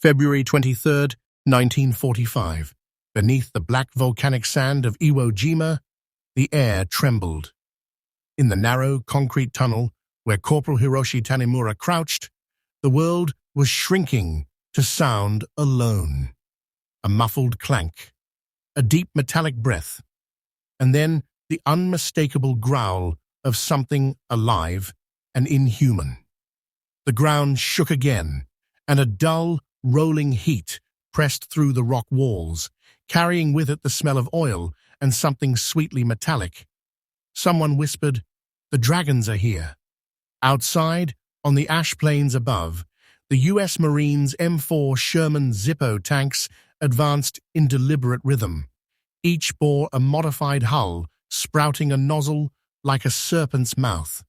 February 23, 1945. Beneath the black volcanic sand of Iwo Jima, the air trembled. In the narrow concrete tunnel where Corporal Hiroshi Tanimura crouched, the world was shrinking to sound alone. A muffled clank, a deep metallic breath, and then the unmistakable growl of something alive and inhuman. The ground shook again, and a dull, rolling heat pressed through the rock walls, carrying with it the smell of oil and something sweetly metallic. Someone whispered, "The dragons are here." Outside, on the ash plains above, the U.S. Marines' M4 Sherman Zippo tanks advanced in deliberate rhythm. Each bore a modified hull, sprouting a nozzle like a serpent's mouth.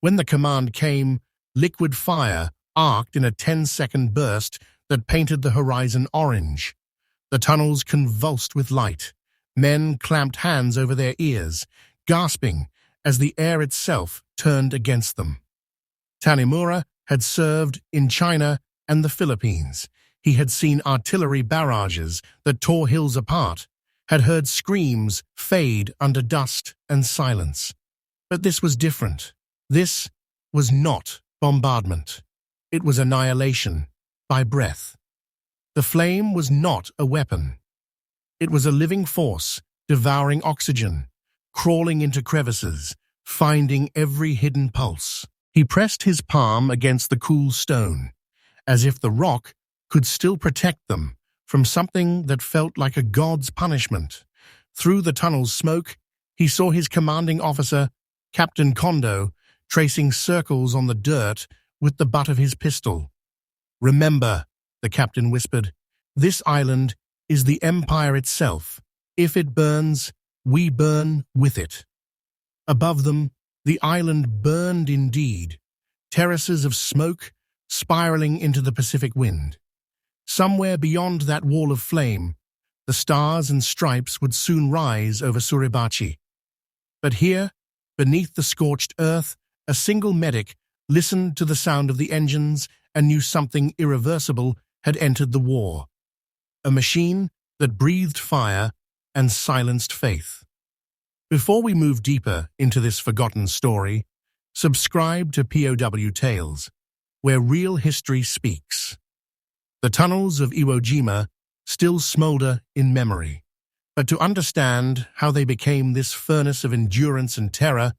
When the command came, liquid fire arced in a 10-second burst that painted the horizon orange. The tunnels convulsed with light. Men clamped hands over their ears, gasping as the air itself turned against them. Tanimura had served in China and the Philippines. He had seen artillery barrages that tore hills apart, had heard screams fade under dust and silence. But this was different. This was not bombardment. It was annihilation by breath. The flame was not a weapon. It was a living force, devouring oxygen, crawling into crevices, finding every hidden pulse. He pressed his palm against the cool stone, as if the rock could still protect them from something that felt like a god's punishment. Through the tunnel's smoke, he saw his commanding officer, Captain Kondo, tracing circles on the dirt with the butt of his pistol. "Remember," the captain whispered, "this island is the empire itself. If it burns, we burn with it." Above them, the island burned indeed, terraces of smoke spiraling into the Pacific wind. Somewhere beyond that wall of flame, the stars and stripes would soon rise over Suribachi. But here, beneath the scorched earth, a single medic listened to the sound of the engines and knew something irreversible had entered the war. A machine that breathed fire and silenced faith. Before we move deeper into this forgotten story, subscribe to POW Tales, where real history speaks. The tunnels of Iwo Jima still smolder in memory, but to understand how they became this furnace of endurance and terror,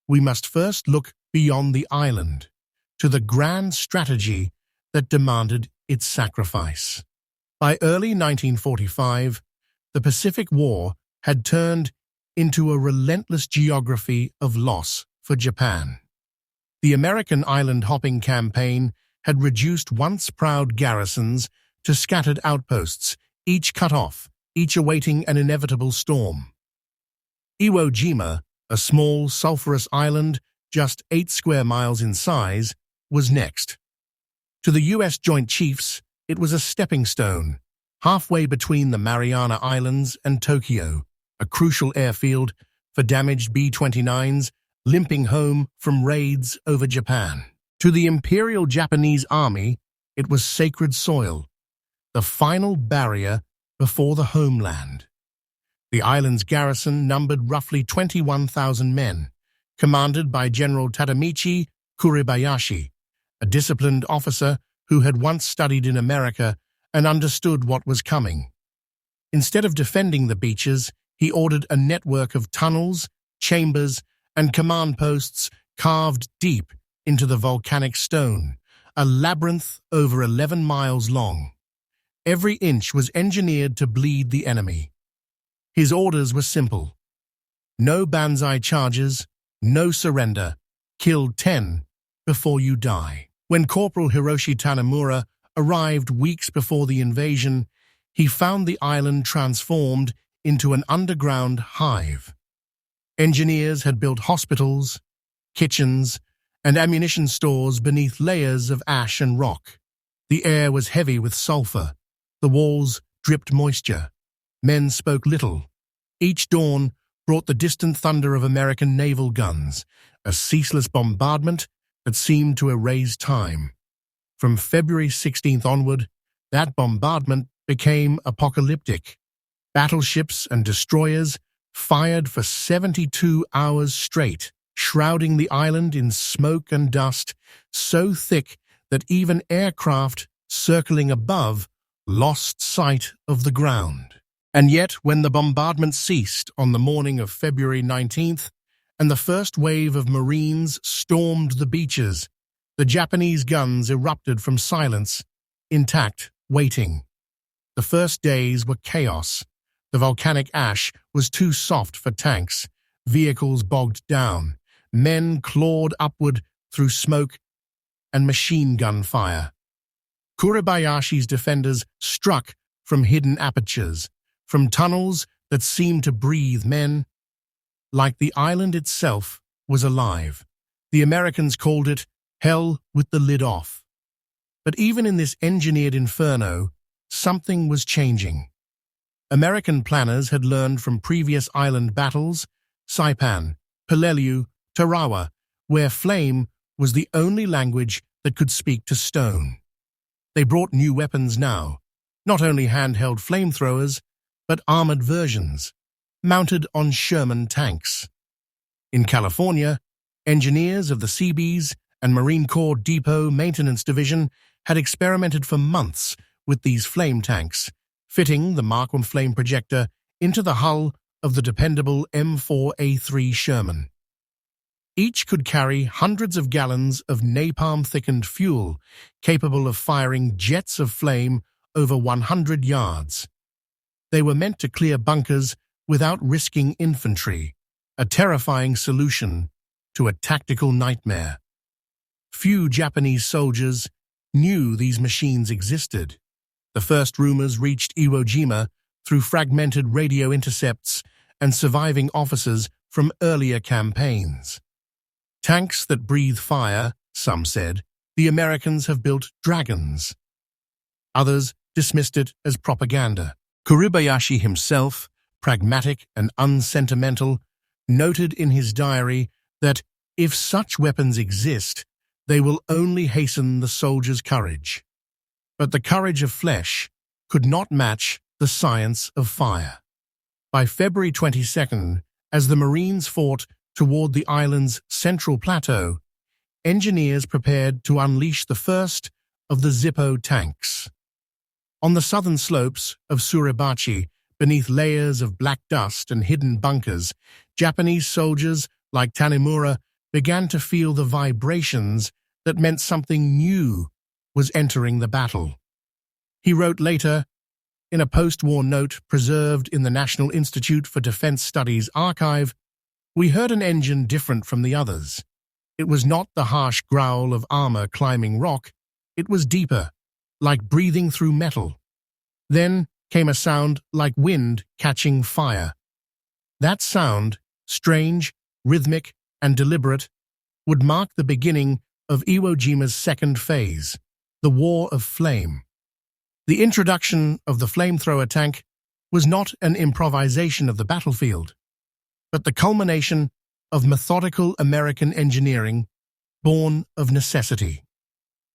we must first look beyond the island, to the grand strategy that demanded its sacrifice. By early 1945, the Pacific War had turned into a relentless geography of loss for Japan. The American island-hopping campaign had reduced once proud garrisons to scattered outposts, each cut off, each awaiting an inevitable storm. Iwo Jima, a small, sulphurous island just 8 square miles in size, was next. To the U.S. Joint Chiefs, it was a stepping stone, halfway between the Mariana Islands and Tokyo, a crucial airfield for damaged B-29s limping home from raids over Japan. To the Imperial Japanese Army, it was sacred soil, the final barrier before the homeland. The island's garrison numbered roughly 21,000 men, commanded by General Tadamichi Kuribayashi, a disciplined officer who had once studied in America and understood what was coming. Instead of defending the beaches, he ordered a network of tunnels, chambers, and command posts carved deep into the volcanic stone, a labyrinth over 11 miles long. Every inch was engineered to bleed the enemy. His orders were simple. No banzai charges, no surrender. Kill 10 before you die. When Corporal Hiroshi Tanimura arrived weeks before the invasion, he found the island transformed into an underground hive. Engineers had built hospitals, kitchens, and ammunition stores beneath layers of ash and rock. The air was heavy with sulfur. The walls dripped moisture. Men spoke little. Each dawn brought the distant thunder of American naval guns, a ceaseless bombardment that seemed to erase time. From February 16th onward, That bombardment became apocalyptic. Battleships and destroyers fired for 72 hours straight, shrouding the island in smoke and dust so thick that even aircraft circling above lost sight of the ground. And yet, when the bombardment ceased on the morning of February 19th, and the first wave of Marines stormed the beaches, the Japanese guns erupted from silence, intact, waiting. The first days were chaos. The volcanic ash was too soft for tanks, vehicles bogged down, men clawed upward through smoke and machine gun fire. Kuribayashi's defenders struck from hidden apertures, from tunnels that seemed to breathe men. Like the island itself was alive. The Americans called it hell with the lid off. But even in this engineered inferno, something was changing. American planners had learned from previous island battles, Saipan, Peleliu, Tarawa, where flame was the only language that could speak to stone. They brought new weapons now, not only handheld flamethrowers, but armored versions, mounted on Sherman tanks. In California, engineers of the Seabees and Marine Corps Depot Maintenance Division had experimented for months with these flame tanks, fitting the Mark I flame projector into the hull of the dependable M4A3 Sherman. Each could carry hundreds of gallons of napalm-thickened fuel, capable of firing jets of flame over 100 yards. They were meant to clear bunkers without risking infantry, a terrifying solution to a tactical nightmare. Few Japanese soldiers knew these machines existed. The first rumors reached Iwo Jima through fragmented radio intercepts and surviving officers from earlier campaigns. Tanks that breathe fire, some said, the Americans have built dragons. Others dismissed it as propaganda. Kuribayashi himself, pragmatic and unsentimental, noted in his diary that if such weapons exist, they will only hasten the soldier's courage. But the courage of flesh could not match the science of fire. By February 22nd, as the Marines fought toward the island's central plateau, engineers prepared to unleash the first of the Zippo tanks. On the southern slopes of Suribachi, beneath layers of black dust and hidden bunkers, Japanese soldiers like Tanimura began to feel the vibrations that meant something new was entering the battle. He wrote later, in a post-war note preserved in the National Institute for Defense Studies archive, "We heard an engine different from the others. It was not the harsh growl of armor climbing rock. It was deeper, like breathing through metal. Then came a sound like wind catching fire. That sound, strange, rhythmic, and deliberate, would mark the beginning of Iwo Jima's second phase, the War of Flame. The introduction of the flamethrower tank was not an improvisation of the battlefield, but the culmination of methodical American engineering born of necessity.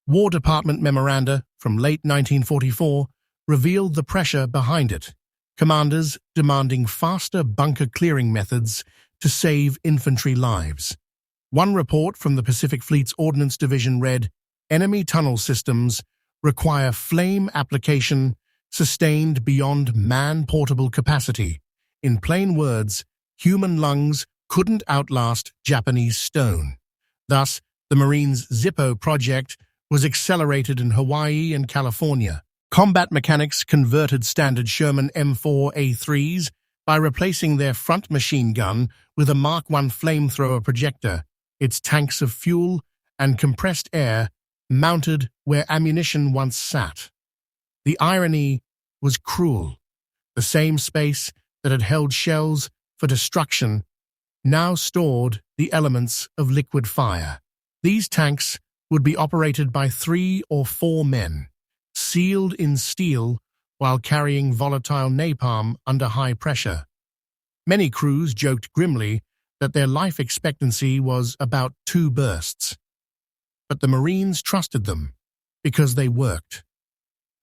War Department memoranda from late 1944 revealed the pressure behind it, commanders demanding faster bunker clearing methods to save infantry lives. One report from the Pacific Fleet's Ordnance Division read, "Enemy tunnel systems require flame application sustained beyond man-portable capacity. In plain words, human lungs couldn't outlast Japanese stone." Thus, the Marines' Zippo project was accelerated in Hawaii and California. Combat mechanics converted standard Sherman M4A3s by replacing their front machine gun with a Mark I flamethrower projector, its tanks of fuel and compressed air mounted where ammunition once sat. The irony was cruel. The same space that had held shells for destruction now stored the elements of liquid fire. These tanks would be operated by 3 or 4 men, sealed in steel while carrying volatile napalm under high pressure. Many crews joked grimly that their life expectancy was about 2 bursts. But the Marines trusted them because they worked.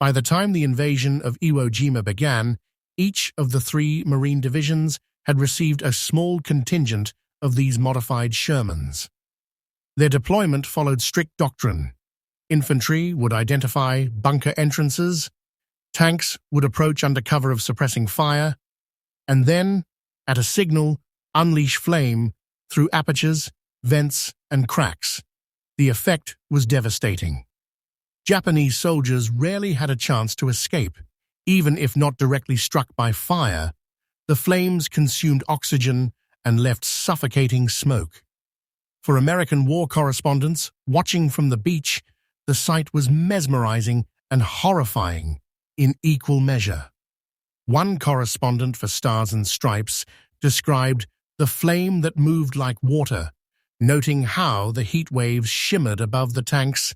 By the time the invasion of Iwo Jima began, each of the 3 Marine divisions had received a small contingent of these modified Shermans. Their deployment followed strict doctrine. Infantry would identify bunker entrances, tanks would approach under cover of suppressing fire, and then, at a signal, unleash flame through apertures, vents, and cracks. The effect was devastating. Japanese soldiers rarely had a chance to escape. Even if not directly struck by fire, the flames consumed oxygen and left suffocating smoke. For American war correspondents watching from the beach, the sight was mesmerizing and horrifying in equal measure. One correspondent for Stars and Stripes described the flame that moved like water, noting how the heat waves shimmered above the tanks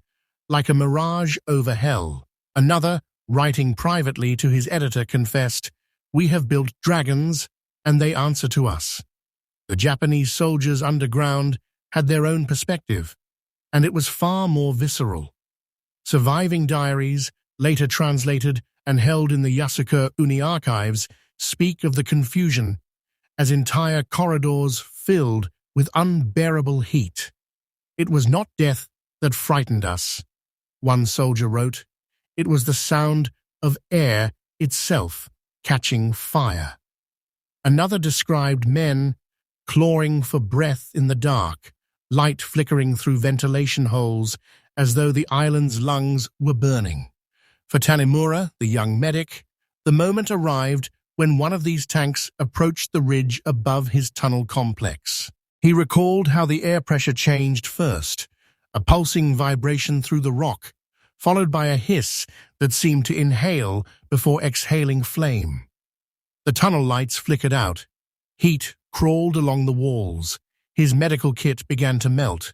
like a mirage over hell. Another, writing privately to his editor, confessed, "We have built dragons, and they answer to us." The Japanese soldiers underground had their own perspective, and it was far more visceral. Surviving diaries, later translated and held in the Yasuko Uni archives, speak of the confusion as entire corridors filled with unbearable heat. "It was not death that frightened us," one soldier wrote. "It was the sound of air itself catching fire." Another described men clawing for breath in the dark, light flickering through ventilation holes as though the island's lungs were burning. For Tanimura, the young medic, the moment arrived when one of these tanks approached the ridge above his tunnel complex. He recalled how the air pressure changed first, a pulsing vibration through the rock, followed by a hiss that seemed to inhale before exhaling flame. The tunnel lights flickered out. Heat crawled along the walls. His medical kit began to melt.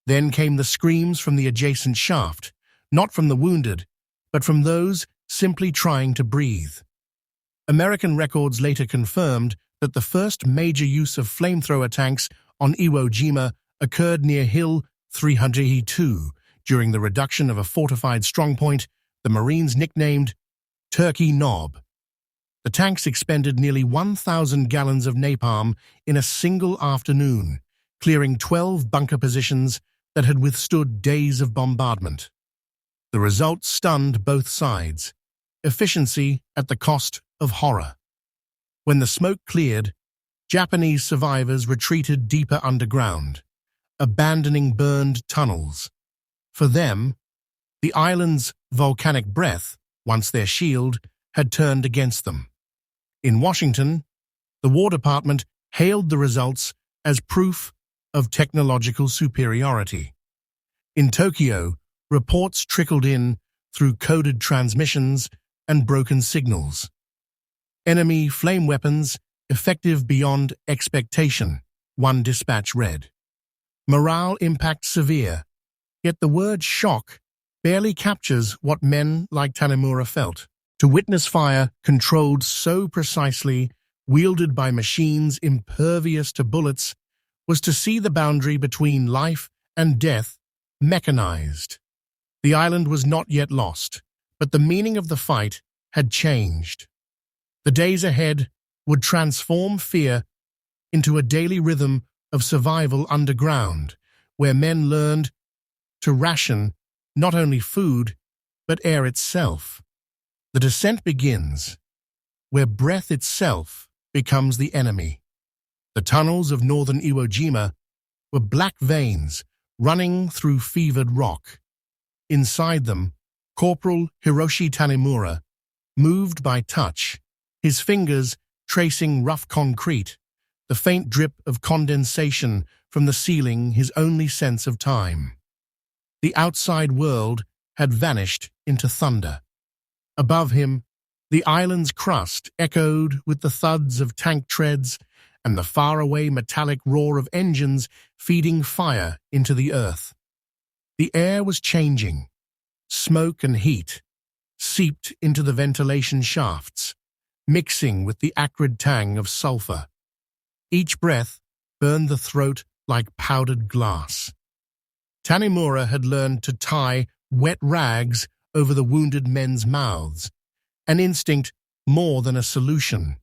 Then came the screams from the adjacent shaft, not from the wounded, but from those simply trying to breathe. American records later confirmed that the first major use of flamethrower tanks on Iwo Jima occurred near Hill 302 during the reduction of a fortified strongpoint the Marines nicknamed Turkey Knob. The tanks expended nearly 1,000 gallons of napalm in a single afternoon, clearing 12 bunker positions that had withstood days of bombardment. The result stunned both sides, efficiency at the cost of horror. When the smoke cleared, Japanese survivors retreated deeper underground, abandoning burned tunnels. For them, the island's volcanic breath, once their shield, had turned against them. In Washington, the War Department hailed the results as proof of technological superiority. In Tokyo, reports trickled in through coded transmissions and broken signals. "Enemy flame weapons effective beyond expectation," one dispatch read. "Morale impact severe," yet the word shock barely captures what men like Tanimura felt. To witness fire controlled so precisely, wielded by machines impervious to bullets, was to see the boundary between life and death mechanized. The island was not yet lost, but the meaning of the fight had changed. The days ahead would transform fear into a daily rhythm of survival underground, where men learned to ration not only food, but air itself. The descent begins, where breath itself becomes the enemy. The tunnels of northern Iwo Jima were black veins running through fevered rock. Inside them, Corporal Hiroshi Tanimura moved by touch, his fingers tracing rough concrete, the faint drip of condensation from the ceiling his only sense of time. The outside world had vanished into thunder. Above him, the island's crust echoed with the thuds of tank treads and the faraway metallic roar of engines feeding fire into the earth. The air was changing. Smoke and heat seeped into the ventilation shafts, mixing with the acrid tang of sulfur. Each breath burned the throat like powdered glass. Tanimura had learned to tie wet rags over the wounded men's mouths, an instinct more than a solution.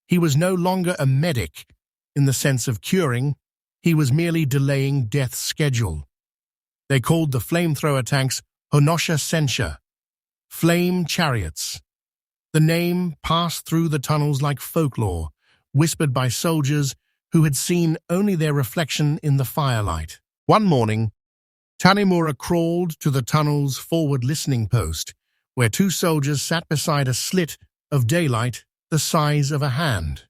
He was no longer a medic in the sense of curing, he was merely delaying death's schedule. They called the flamethrower tanks Honosha Sensha, flame chariots. The name passed through the tunnels like folklore, whispered by soldiers who had seen only their reflection in the firelight. One morning, Tanimura crawled to the tunnel's forward listening post, where two soldiers sat beside a slit of daylight the size of a hand.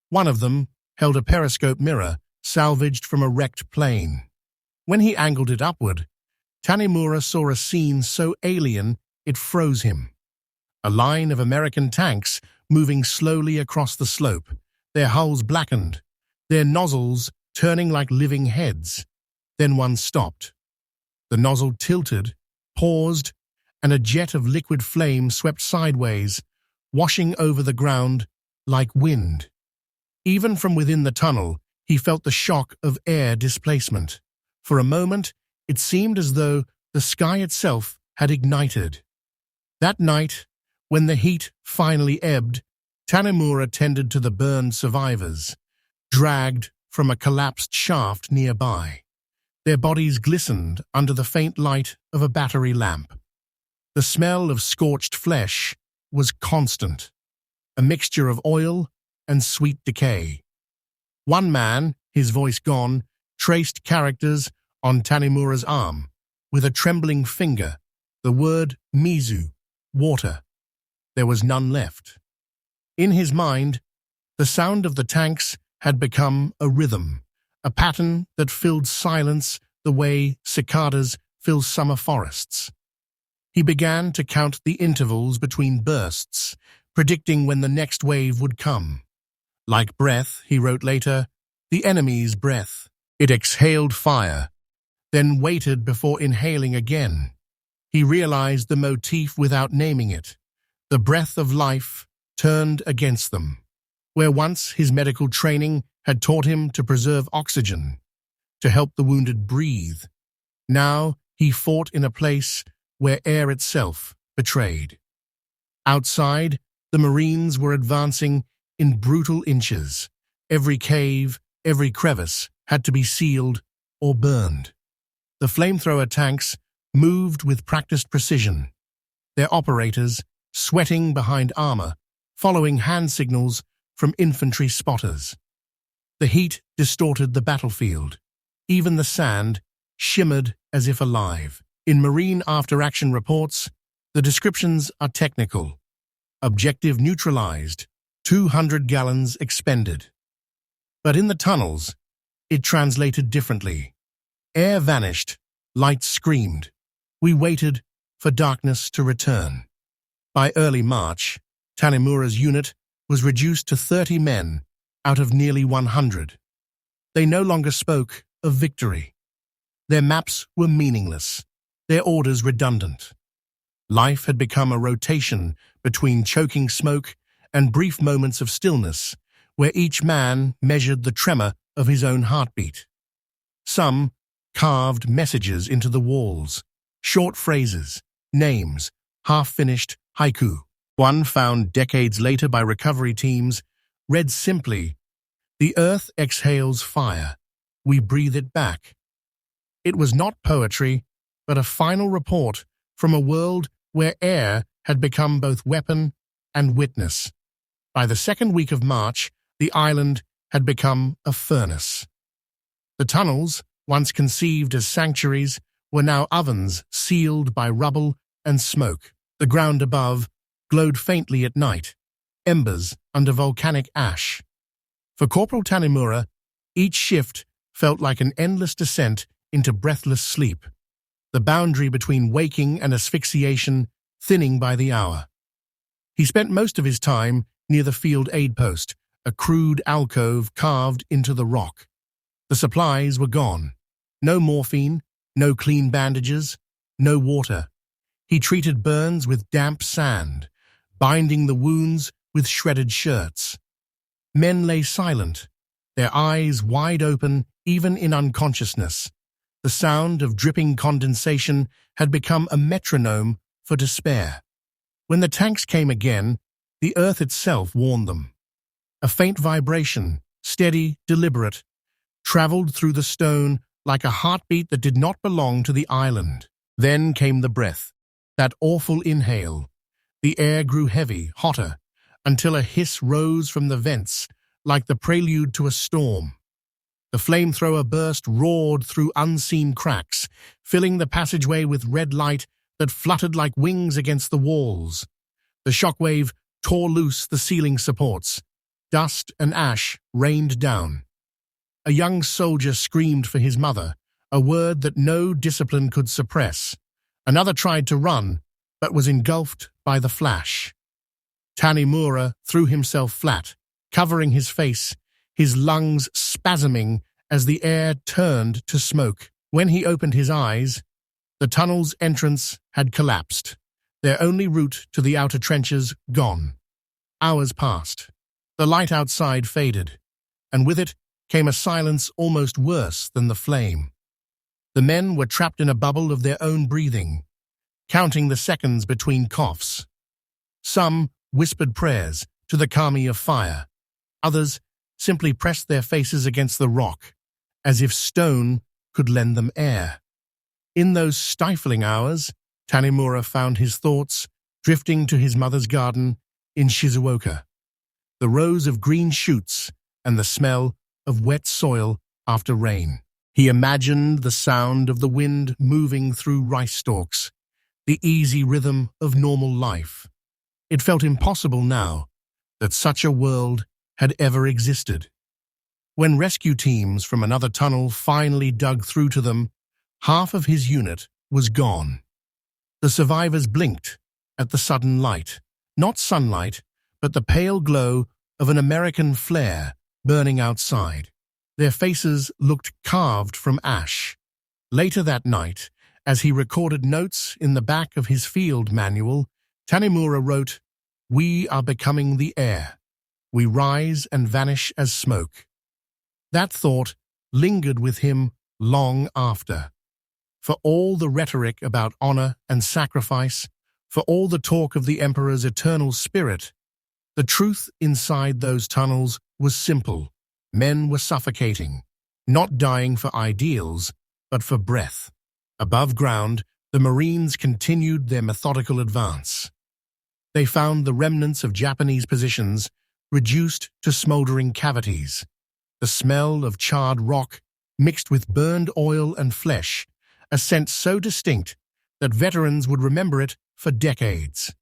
One of them held a periscope mirror salvaged from a wrecked plane. When he angled it upward, Tanimura saw a scene so alien it froze him. A line of American tanks moving slowly across the slope, their hulls blackened, their nozzles turning like living heads. Then one stopped. The nozzle tilted, paused, and a jet of liquid flame swept sideways, washing over the ground like wind. Even from within the tunnel, he felt the shock of air displacement. For a moment, it seemed as though the sky itself had ignited. That night, when the heat finally ebbed, Tanimura tended to the burned survivors, dragged from a collapsed shaft nearby. Their bodies glistened under the faint light of a battery lamp. The smell of scorched flesh was constant, a mixture of oil and sweet decay. One man, his voice gone, traced characters on Tanimura's arm, with a trembling finger, the word Mizu, water. There was none left. In his mind, the sound of the tanks had become a rhythm, a pattern that filled silence the way cicadas fill summer forests. He began to count the intervals between bursts, predicting when the next wave would come. Like breath, he wrote later, the enemy's breath. It exhaled fire, then waited before inhaling again. He realized the motif without naming it. The breath of life turned against them. Where once his medical training had taught him to preserve oxygen, to help the wounded breathe, now he fought in a place where air itself betrayed. Outside, the Marines were advancing in brutal inches. Every cave, every crevice had to be sealed or burned. The flamethrower tanks moved with practiced precision, their operators sweating behind armor, following hand signals from infantry spotters. The heat distorted the battlefield. Even the sand shimmered as if alive. In Marine after-action reports, the descriptions are technical. Objective neutralized, 200 gallons expended. But in the tunnels, it translated differently. Air vanished, light screamed. We waited for darkness to return. By early March, Tanimura's unit was reduced to 30 men out of nearly 100. They no longer spoke of victory. Their maps were meaningless, their orders redundant. Life had become a rotation between choking smoke and brief moments of stillness, where each man measured the tremor of his own heartbeat. Some carved messages into the walls, short phrases, names, half-finished haiku. One, found decades later by recovery teams, read simply, "The earth exhales fire. We breathe it back." It was not poetry, but a final report from a world where air had become both weapon and witness. By the second week of March, the island had become a furnace. The tunnels, once conceived as sanctuaries, were now ovens sealed by rubble and smoke. The ground above glowed faintly at night, embers under volcanic ash. For Corporal Tanimura, each shift felt like an endless descent into breathless sleep, the boundary between waking and asphyxiation thinning by the hour. He spent most of his time near the field aid post, a crude alcove carved into the rock. The supplies were gone. No morphine, no clean bandages, no water. He treated burns with damp sand, binding the wounds with shredded shirts. Men lay silent, their eyes wide open even in unconsciousness. The sound of dripping condensation had become a metronome for despair. When the tanks came again, the earth itself warned them. A faint vibration, steady, deliberate, traveled through the stone like a heartbeat that did not belong to the island. Then came the breath, that awful inhale. The air grew heavy, hotter, until a hiss rose from the vents like the prelude to a storm. The flamethrower burst roared through unseen cracks, filling the passageway with red light that fluttered like wings against the walls. The shockwave tore loose the ceiling supports. Dust and ash rained down. A young soldier screamed for his mother, a word that no discipline could suppress. Another tried to run, but was engulfed by the flash. Tanimura threw himself flat, covering his face, his lungs spasming as the air turned to smoke. When he opened his eyes, the tunnel's entrance had collapsed, their only route to the outer trenches gone. Hours passed. The light outside faded, and with it came a silence almost worse than the flame. The men were trapped in a bubble of their own breathing, counting the seconds between coughs. Some whispered prayers to the kami of fire. Others simply pressed their faces against the rock, as if stone could lend them air. In those stifling hours, Tanimura found his thoughts drifting to his mother's garden in Shizuoka. The rows of green shoots and the smell of wet soil after rain. He imagined the sound of the wind moving through rice stalks, the easy rhythm of normal life. It felt impossible now that such a world had ever existed. When rescue teams from another tunnel finally dug through to them, half of his unit was gone. The survivors blinked at the sudden light, not sunlight, but the pale glow of an American flare burning outside. Their faces looked carved from ash. Later that night, as he recorded notes in the back of his field manual, Tanimura wrote, "We are becoming the air. We rise and vanish as smoke." That thought lingered with him long after. For all the rhetoric about honor and sacrifice, for all the talk of the emperor's eternal spirit, the truth inside those tunnels was simple. Men were suffocating, not dying for ideals, but for breath. Above ground, the Marines continued their methodical advance. They found the remnants of Japanese positions reduced to smoldering cavities. The smell of charred rock mixed with burned oil and flesh, a scent so distinct that veterans would remember it for decades.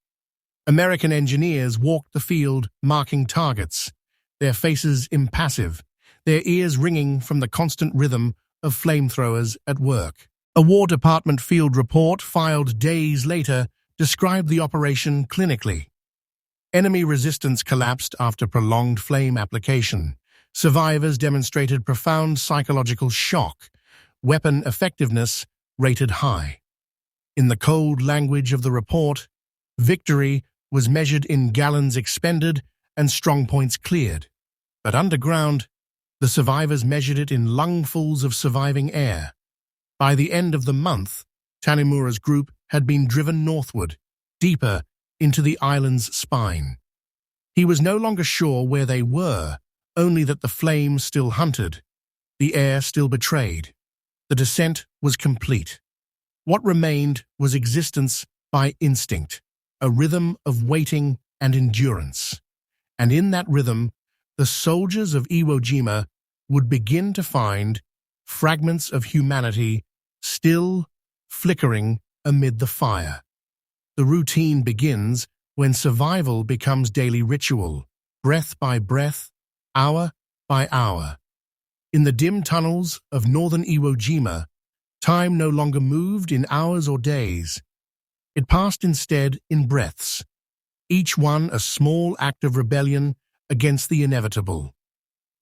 American engineers walked the field marking targets, their faces impassive, their ears ringing from the constant rhythm of flamethrowers at work. A War Department field report filed days later described the operation clinically. Enemy resistance collapsed after prolonged flame application. Survivors demonstrated profound psychological shock. Weapon effectiveness rated high. In the cold language of the report, victory was measured in gallons expended and strongpoints cleared. But underground, the survivors measured it in lungfuls of surviving air. By the end of the month, Tanimura's group had been driven northward, deeper into the island's spine. He was no longer sure where they were, only that the flames still hunted, the air still betrayed. The descent was complete. What remained was existence by instinct, a rhythm of waiting and endurance. And in that rhythm, the soldiers of Iwo Jima would begin to find fragments of humanity still flickering amid the fire. The routine begins when survival becomes daily ritual, breath by breath, hour by hour. In the dim tunnels of northern Iwo Jima, time no longer moved in hours or days. It passed instead in breaths, each one a small act of rebellion against the inevitable.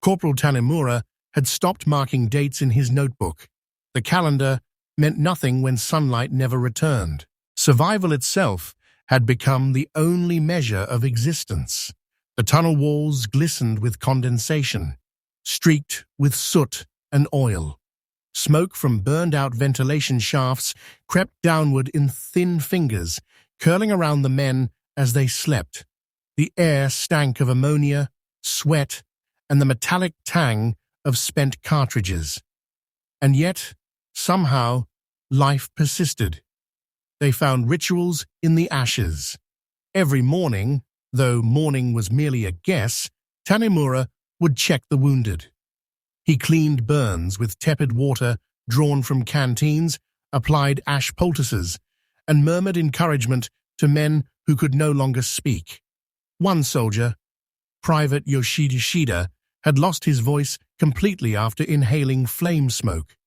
Corporal Tanimura had stopped marking dates in his notebook. The calendar meant nothing when sunlight never returned. Survival itself had become the only measure of existence. The tunnel walls glistened with condensation, streaked with soot and oil. Smoke from burned-out ventilation shafts crept downward in thin fingers, curling around the men as they slept. The air stank of ammonia, sweat, and the metallic tang of spent cartridges. And yet, somehow, life persisted. They found rituals in the ashes. Every morning, though morning was merely a guess, Tanemura would check the wounded. He cleaned burns with tepid water drawn from canteens, applied ash poultices, and murmured encouragement to men who could no longer speak. One soldier, Private Yoshida, had lost his voice completely after inhaling flame smoke.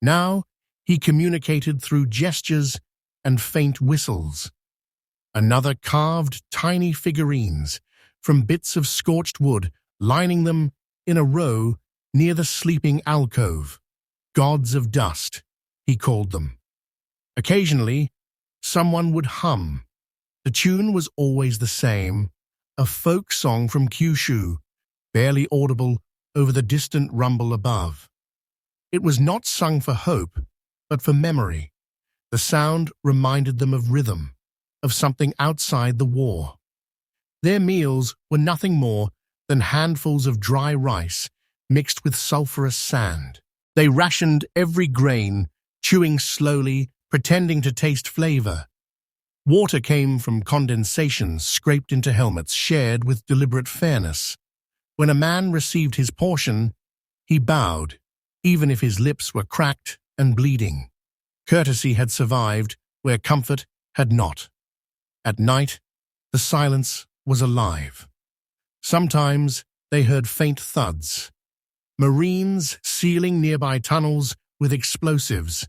Now he communicated through gestures and faint whistles. Another carved tiny figurines from bits of scorched wood, lining them in a row near the sleeping alcove. Gods of dust, he called them. Occasionally, someone would hum. The tune was always the same, a folk song from Kyushu, barely audible over the distant rumble above. It was not sung for hope, but for memory. The sound reminded them of rhythm, of something outside the war. Their meals were nothing more than handfuls of dry rice mixed with sulphurous sand. They rationed every grain, chewing slowly, pretending to taste flavor. Water came from condensation scraped into helmets, shared with deliberate fairness. When a man received his portion, he bowed, even if his lips were cracked and bleeding. Courtesy had survived where comfort had not. At night, the silence was alive. Sometimes they heard faint thuds. Marines sealing nearby tunnels with explosives.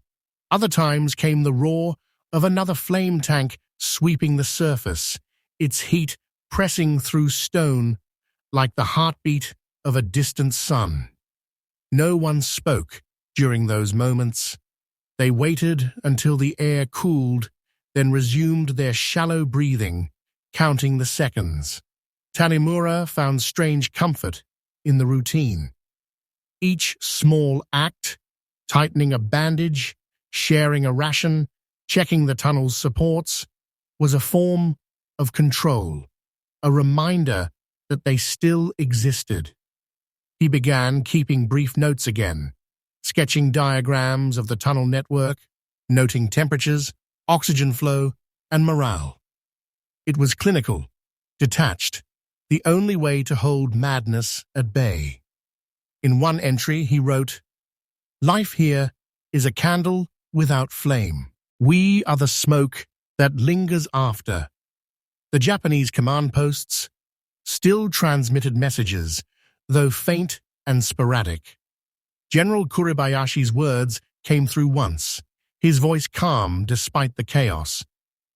Other times came the roar of another flame tank sweeping the surface, its heat pressing through stone like the heartbeat of a distant sun. No one spoke during those moments. They waited until the air cooled, then resumed their shallow breathing, counting the seconds. Tanemura found strange comfort in the routine. Each small act, tightening a bandage, sharing a ration, checking the tunnel's supports, was a form of control, a reminder that they still existed. He began keeping brief notes again, sketching diagrams of the tunnel network, noting temperatures, oxygen flow, and morale. It was clinical, detached, the only way to hold madness at bay. In one entry, he wrote, "Life here is a candle without flame. We are the smoke that lingers after." The Japanese command posts still transmitted messages, though faint and sporadic. General Kuribayashi's words came through once, his voice calm despite the chaos.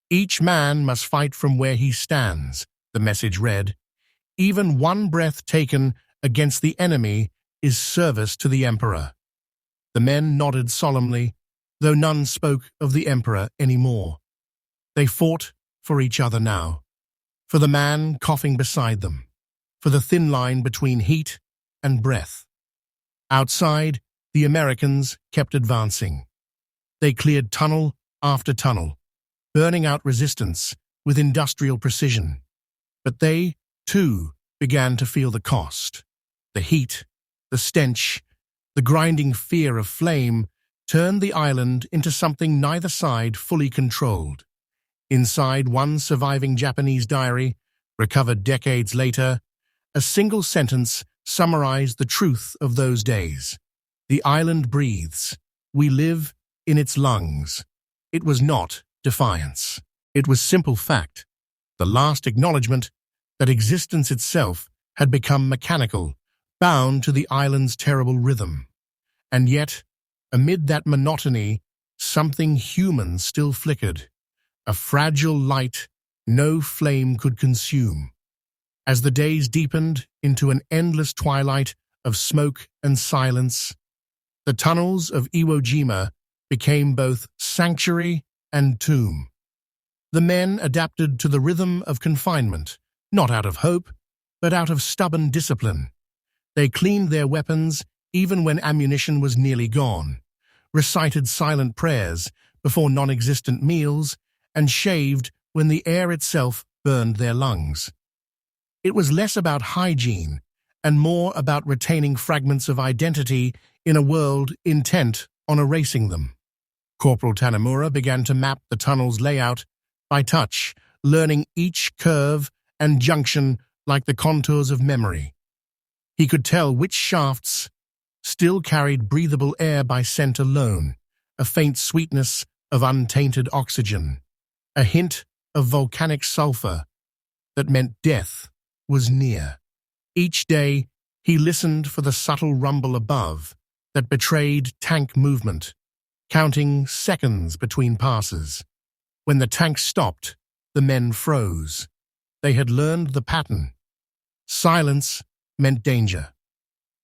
"Each man must fight from where he stands," the message read. "Even one breath taken against the enemy is service to the Emperor." The men nodded solemnly, though none spoke of the Emperor anymore. They fought for each other now, for the man coughing beside them, for the thin line between heat and breath. Outside, the Americans kept advancing. They cleared tunnel after tunnel, burning out resistance with industrial precision. But they, too, began to feel the cost. The heat, the stench, the grinding fear of flame turned the island into something neither side fully controlled. Inside one surviving Japanese diary, recovered decades later, a single sentence summarized the truth of those days. "The island breathes. We live in its lungs." It was not defiance. It was simple fact, the last acknowledgement that existence itself had become mechanical, bound to the island's terrible rhythm. And yet, amid that monotony, something human still flickered, a fragile light no flame could consume. As the days deepened into an endless twilight of smoke and silence, the tunnels of Iwo Jima became both sanctuary and tomb. The men adapted to the rhythm of confinement, not out of hope, but out of stubborn discipline. They cleaned their weapons even when ammunition was nearly gone, recited silent prayers before non-existent meals, and shaved when the air itself burned their lungs. It was less about hygiene and more about retaining fragments of identity in a world intent on erasing them. Corporal Tanimura began to map the tunnel's layout by touch, learning each curve and junction like the contours of memory. He could tell which shafts still carried breathable air by scent alone, a faint sweetness of untainted oxygen, a hint of volcanic sulfur that meant death was near. Each day, he listened for the subtle rumble above that betrayed tank movement, counting seconds between passes. When the tank stopped, the men froze. They had learned the pattern. Silence meant danger.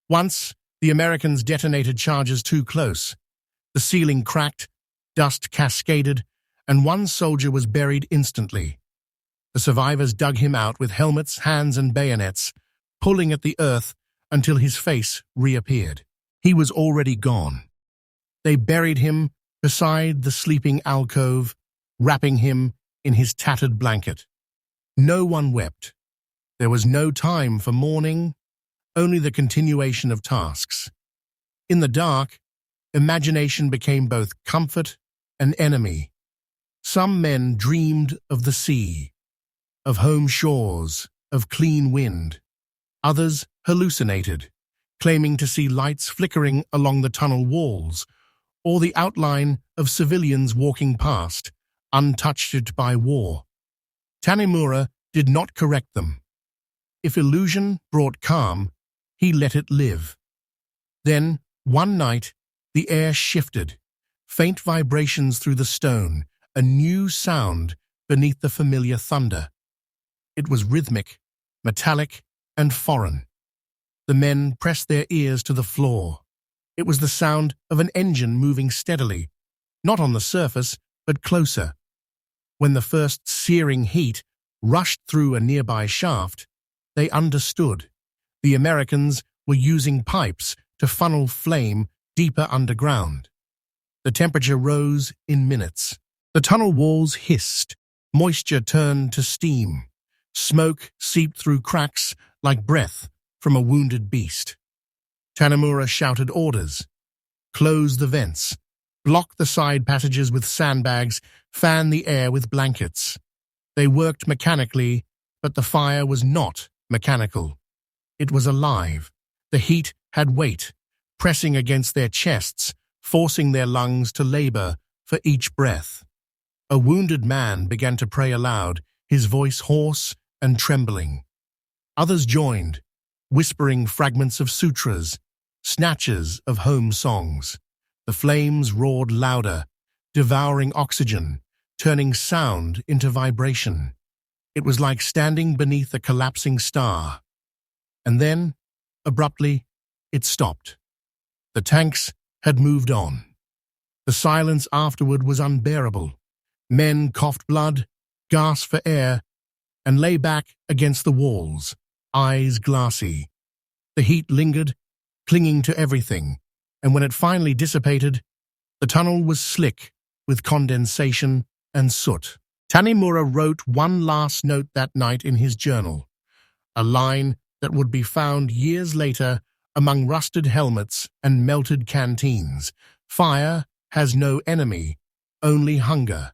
Once, the Americans detonated charges too close. The ceiling cracked, dust cascaded, and one soldier was buried instantly. The survivors dug him out with helmets, hands, and bayonets, pulling at the earth until his face reappeared. He was already gone. They buried him beside the sleeping alcove, wrapping him in his tattered blanket. No one wept. There was no time for mourning, only the continuation of tasks. In the dark, imagination became both comfort and enemy. Some men dreamed of the sea, of home shores, of clean wind. Others hallucinated, claiming to see lights flickering along the tunnel walls, or the outline of civilians walking past, untouched by war. Tanimura did not correct them. If illusion brought calm, he let it live. Then, one night, the air shifted, faint vibrations through the stone, a new sound beneath the familiar thunder. It was rhythmic, metallic, and foreign. The men pressed their ears to the floor. It was the sound of an engine moving steadily, not on the surface, but closer. When the first searing heat rushed through a nearby shaft, they understood. The Americans were using pipes to funnel flame deeper underground. The temperature rose in minutes. The tunnel walls hissed. Moisture turned to steam. Smoke seeped through cracks like breath from a wounded beast. Tanimura shouted orders. Close the vents. Block the side passages with sandbags. Fan the air with blankets. They worked mechanically, but the fire was not mechanical. It was alive. The heat had weight, pressing against their chests, forcing their lungs to labor for each breath. A wounded man began to pray aloud, his voice hoarse and trembling. Others joined, whispering fragments of sutras, snatches of home songs. The flames roared louder, devouring oxygen, turning sound into vibration. It was like standing beneath a collapsing star. And then, abruptly, it stopped. The tanks had moved on. The silence afterward was unbearable. Men coughed blood, gasped for air, and lay back against the walls, eyes glassy. The heat lingered, clinging to everything, and when it finally dissipated, the tunnel was slick with condensation and soot. Tanimura wrote one last note that night in his journal, a line that would be found years later among rusted helmets and melted canteens. Fire has no enemy, only hunger.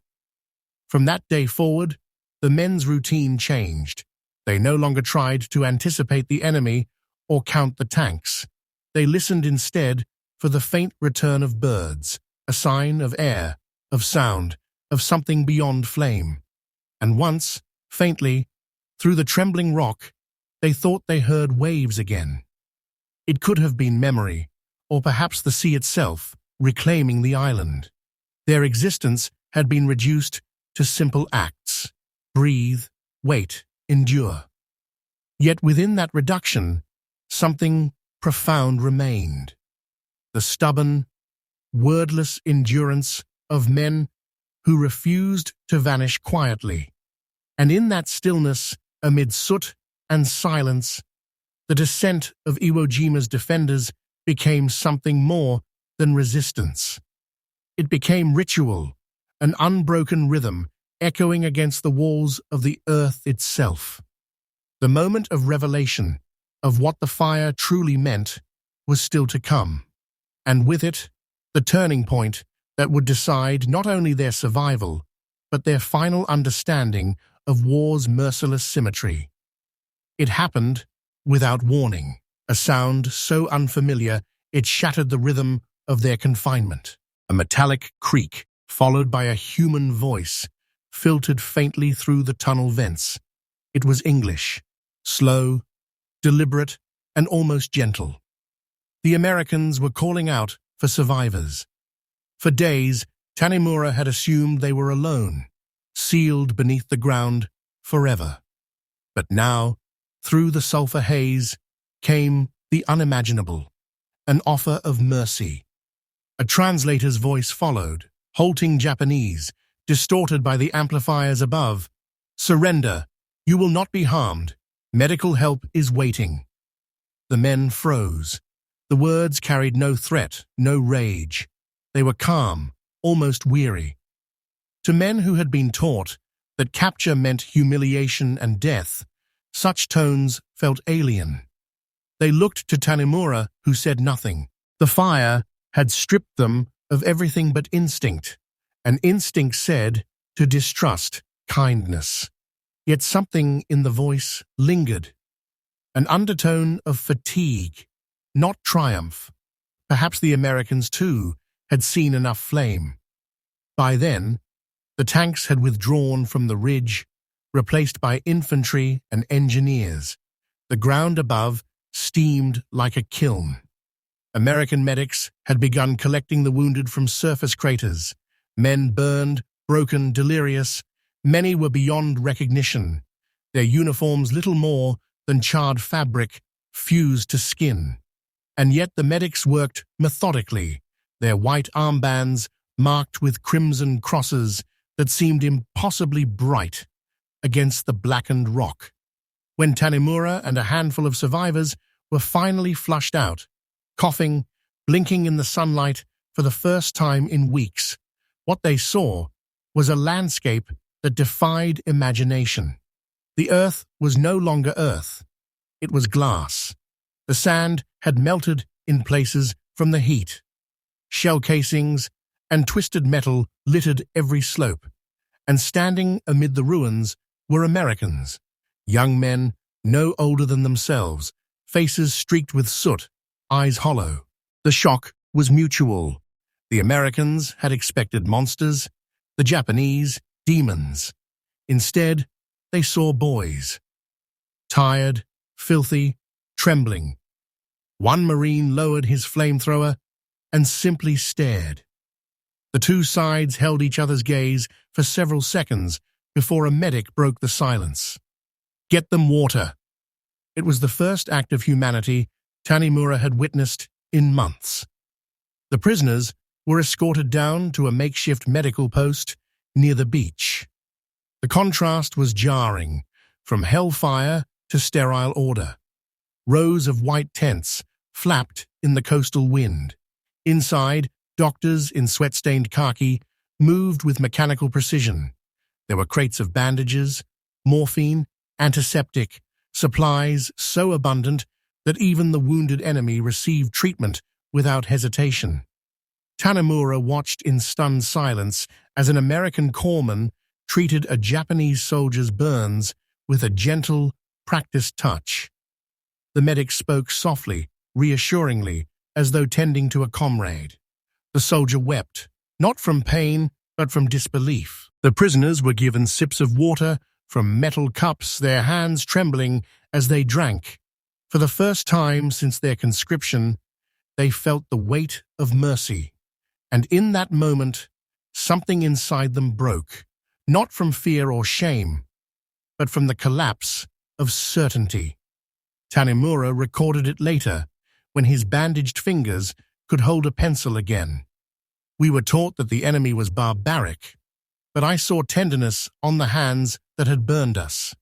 From that day forward, the men's routine changed. They no longer tried to anticipate the enemy or count the tanks. They listened instead for the faint return of birds, a sign of air, of sound, of something beyond flame. And once, faintly, through the trembling rock, they thought they heard waves again. It could have been memory, or perhaps the sea itself, reclaiming the island. Their existence had been reduced to simple acts: breathe, wait, endure. Yet within that reduction, something profound remained. The stubborn, wordless endurance of men who refused to vanish quietly. And in that stillness, amid soot and silence, the descent of Iwo Jima's defenders became something more than resistance. It became ritual, an unbroken rhythm echoing against the walls of the earth itself. The moment of revelation of what the fire truly meant was still to come, and with it, the turning point that would decide not only their survival, but their final understanding of war's merciless symmetry. It happened without warning, a sound so unfamiliar it shattered the rhythm of their confinement. A metallic creak, followed by a human voice, filtered faintly through the tunnel vents. It was English, slow, deliberate, and almost gentle. The Americans were calling out for survivors. For days, Tanimura had assumed they were alone, sealed beneath the ground forever. But now, through the sulfur haze, came the unimaginable, an offer of mercy. A translator's voice followed, halting Japanese, distorted by the amplifiers above. "Surrender. You will not be harmed. Medical help is waiting." The men froze. The words carried no threat, no rage. They were calm, almost weary. To men who had been taught that capture meant humiliation and death, such tones felt alien. They looked to Tanimura, who said nothing. The fire had stripped them of everything but instinct, and instinct said to distrust kindness. Yet something in the voice lingered, an undertone of fatigue, not triumph. Perhaps the Americans, too, had seen enough flame. By then, the tanks had withdrawn from the ridge, replaced by infantry and engineers. The ground above steamed like a kiln. American medics had begun collecting the wounded from surface craters. Men burned, broken, delirious. Many were beyond recognition, their uniforms little more than charred fabric fused to skin. And yet the medics worked methodically, their white armbands marked with crimson crosses that seemed impossibly bright against the blackened rock. When Tanimura and a handful of survivors were finally flushed out, coughing, blinking in the sunlight for the first time in weeks, what they saw was a landscape that defied imagination. The earth was no longer earth. It was glass. The sand had melted in places from the heat. Shell casings and twisted metal littered every slope, and standing amid the ruins were Americans, young men no older than themselves, faces streaked with soot, eyes hollow. The shock was mutual. The Americans had expected monsters, the Japanese demons. Instead, they saw boys. Tired, filthy, trembling. One Marine lowered his flamethrower and simply stared. The two sides held each other's gaze for several seconds before a medic broke the silence. "Get them water." It was the first act of humanity Tanimura had witnessed in months. The prisoners were escorted down to a makeshift medical post near the beach. The contrast was jarring, from hellfire to sterile order. Rows of white tents flapped in the coastal wind. Inside, doctors in sweat-stained khaki moved with mechanical precision. There were crates of bandages, morphine, antiseptic, supplies so abundant that even the wounded enemy received treatment without hesitation. Tanimura watched in stunned silence as an American corpsman treated a Japanese soldier's burns with a gentle, practiced touch. The medic spoke softly, reassuringly, as though tending to a comrade. The soldier wept, not from pain, but from disbelief. The prisoners were given sips of water from metal cups, their hands trembling as they drank. For the first time since their conscription, they felt the weight of mercy. And in that moment, something inside them broke, not from fear or shame, but from the collapse of certainty. Tanimura recorded it later, when his bandaged fingers could hold a pencil again. "We were taught that the enemy was barbaric, but I saw tenderness on the hands that had burned us."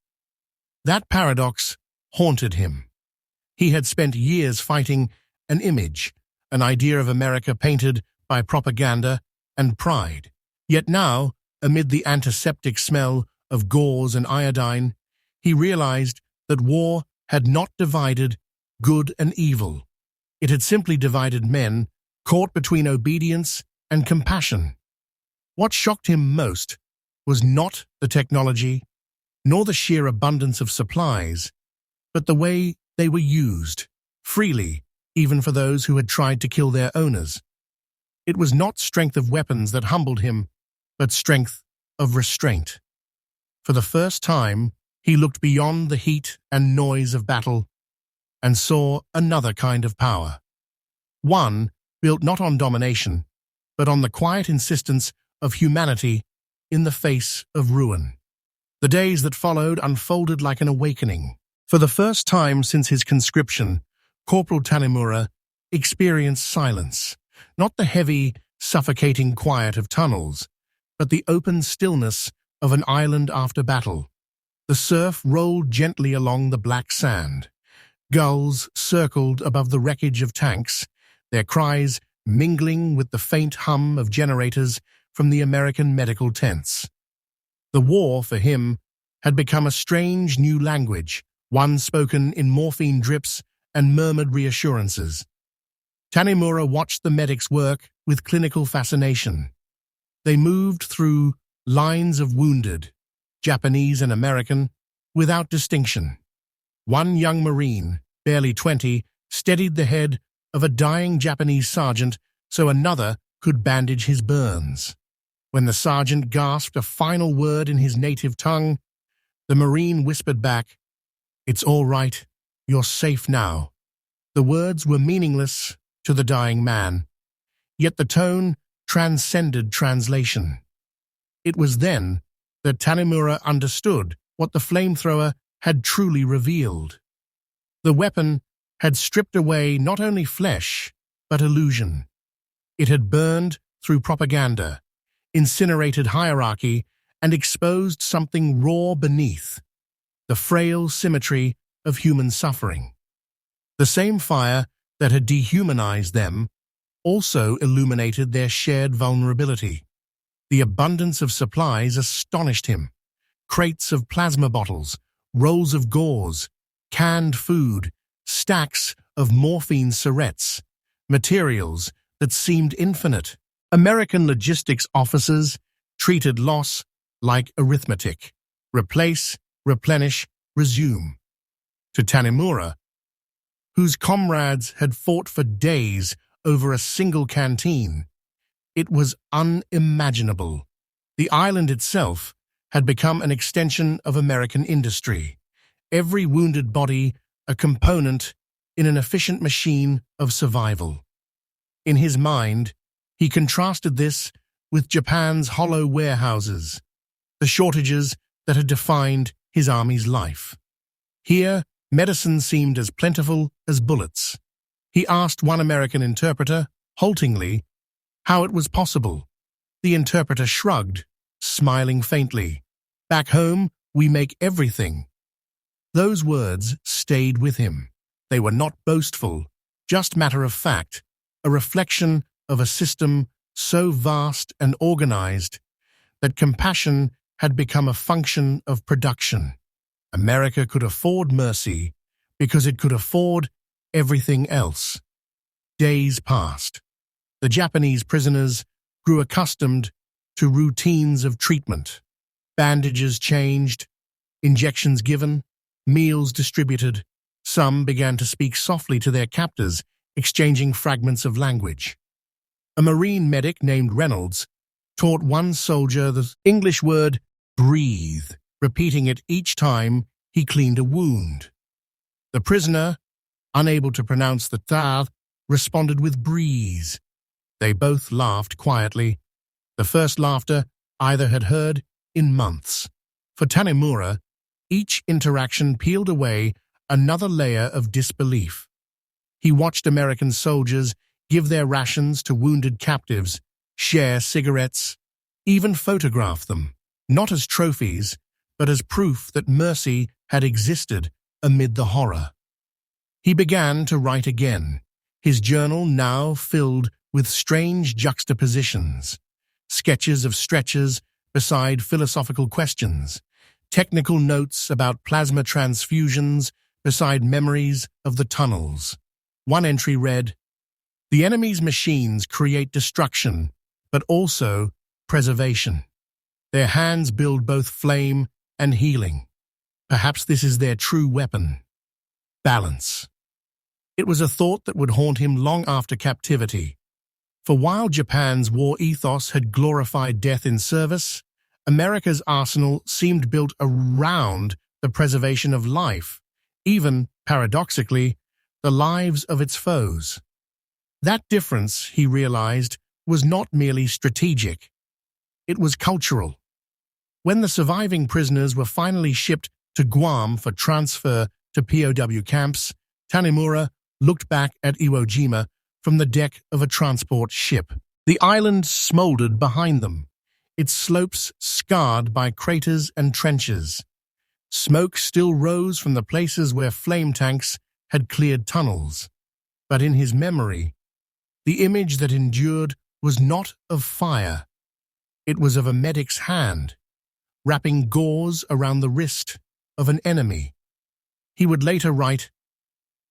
That paradox haunted him. He had spent years fighting an image, an idea of America painted by propaganda and pride. Yet now, amid the antiseptic smell of gauze and iodine, he realized that war had not divided good and evil. It had simply divided men caught between obedience and compassion. What shocked him most was not the technology, nor the sheer abundance of supplies, but the way they were used, freely, even for those who had tried to kill their owners. It was not strength of weapons that humbled him, but strength of restraint. For the first time, he looked beyond the heat and noise of battle and saw another kind of power. One built not on domination, but on the quiet insistence of humanity in the face of ruin. The days that followed unfolded like an awakening. For the first time since his conscription, Corporal Tanemura experienced silence, not the heavy, suffocating quiet of tunnels, but the open stillness of an island after battle. The surf rolled gently along the black sand. Gulls circled above the wreckage of tanks, their cries mingling with the faint hum of generators from the American medical tents. The war, for him, had become a strange new language, one spoken in morphine drips and murmured reassurances. Tanemura watched the medics work with clinical fascination. They moved through lines of wounded, Japanese and American, without distinction. One young Marine, barely 20, steadied the head of a dying Japanese sergeant so another could bandage his burns. When the sergeant gasped a final word in his native tongue, the Marine whispered back, "It's all right, you're safe now." The words were meaningless to the dying man, yet the tone transcended translation. It was then that Tanemura understood what the flamethrower had truly revealed. The weapon had stripped away not only flesh, but illusion. It had burned through propaganda, incinerated hierarchy, and exposed something raw beneath, the frail symmetry of human suffering. The same fire that had dehumanized them also illuminated their shared vulnerability. The abundance of supplies astonished him. Crates of plasma bottles, rolls of gauze, canned food, stacks of morphine syrettes, materials that seemed infinite. American logistics officers treated loss like arithmetic. Replace, replenish, resume. To Tanemura, whose comrades had fought for days over a single canteen, it was unimaginable. The island itself had become an extension of American industry, every wounded body a component in an efficient machine of survival. In his mind, he contrasted this with Japan's hollow warehouses, the shortages that had defined his army's life. Here, medicine seemed as plentiful as bullets. He asked one American interpreter, haltingly, how it was possible. The interpreter shrugged, smiling faintly. "Back home, we make everything." Those words stayed with him. They were not boastful, just matter of fact, a reflection of a system so vast and organized that compassion had become a function of production. America could afford mercy because it could afford everything else. Days passed. The Japanese prisoners grew accustomed to routines of treatment. Bandages changed, injections given, meals distributed. Some began to speak softly to their captors, exchanging fragments of language. A Marine medic named Reynolds taught one soldier the English word breathe, repeating it each time he cleaned a wound. The prisoner, unable to pronounce the ta, responded with breeze. They both laughed quietly, the first laughter either had heard in months. For Tanemura, each interaction peeled away another layer of disbelief. He watched American soldiers give their rations to wounded captives, share cigarettes, even photograph them, not as trophies, but as proof that mercy had existed amid the horror. He began to write again, his journal now filled with strange juxtapositions, sketches of stretchers beside philosophical questions, technical notes about plasma transfusions beside memories of the tunnels. One entry read, "The enemy's machines create destruction, but also preservation. Their hands build both flame and healing. Perhaps this is their true weapon. Balance." It was a thought that would haunt him long after captivity. For while Japan's war ethos had glorified death in service, America's arsenal seemed built around the preservation of life, even, paradoxically, the lives of its foes. That difference, he realized, was not merely strategic. It was cultural. When the surviving prisoners were finally shipped to Guam for transfer to POW camps, Tanimura looked back at Iwo Jima from the deck of a transport ship. The island smoldered behind them, its slopes scarred by craters and trenches. Smoke still rose from the places where flame tanks had cleared tunnels. But in his memory, the image that endured was not of fire. It was of a medic's hand, wrapping gauze around the wrist of an enemy. He would later write,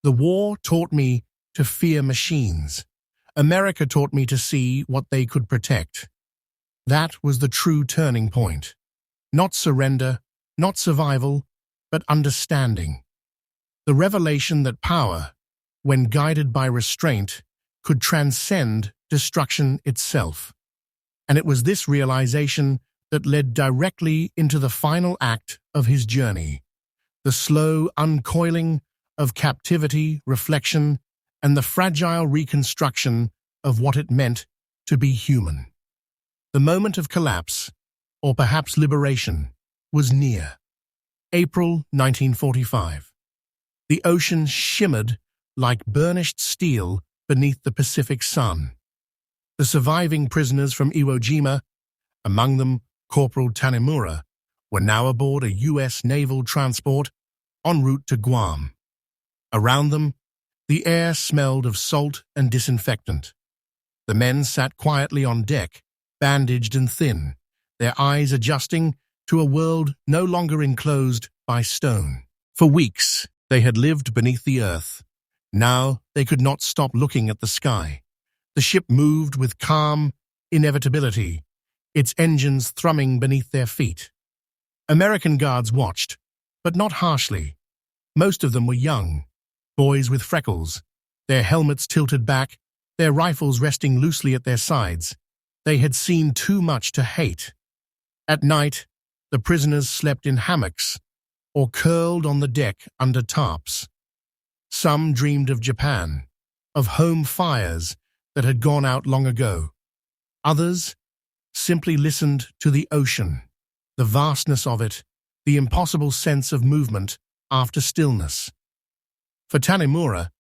"The war taught me to fear machines. America taught me to see what they could protect." That was the true turning point. Not surrender, not survival, but understanding. The revelation that power, when guided by restraint, could transcend destruction itself. And it was this realization that led directly into the final act of his journey, the slow uncoiling of captivity, reflection, and the fragile reconstruction of what it meant to be human. The moment of collapse, or perhaps liberation, was near. April 1945. The ocean shimmered like burnished steel beneath the Pacific sun. The surviving prisoners from Iwo Jima, among them Corporal Tanimura, were now aboard a U.S. naval transport en route to Guam. Around them, the air smelled of salt and disinfectant. The men sat quietly on deck, bandaged and thin, their eyes adjusting to a world no longer enclosed by stone. For weeks, they had lived beneath the earth. Now they could not stop looking at the sky. The ship moved with calm inevitability, its engines thrumming beneath their feet. American guards watched, but not harshly. Most of them were young, boys with freckles, their helmets tilted back, their rifles resting loosely at their sides. They had seen too much to hate. At night, the prisoners slept in hammocks or curled on the deck under tarps. Some dreamed of Japan, of home fires that had gone out long ago. Others simply listened to the ocean, the vastness of it, the impossible sense of movement after stillness. For Tanimura,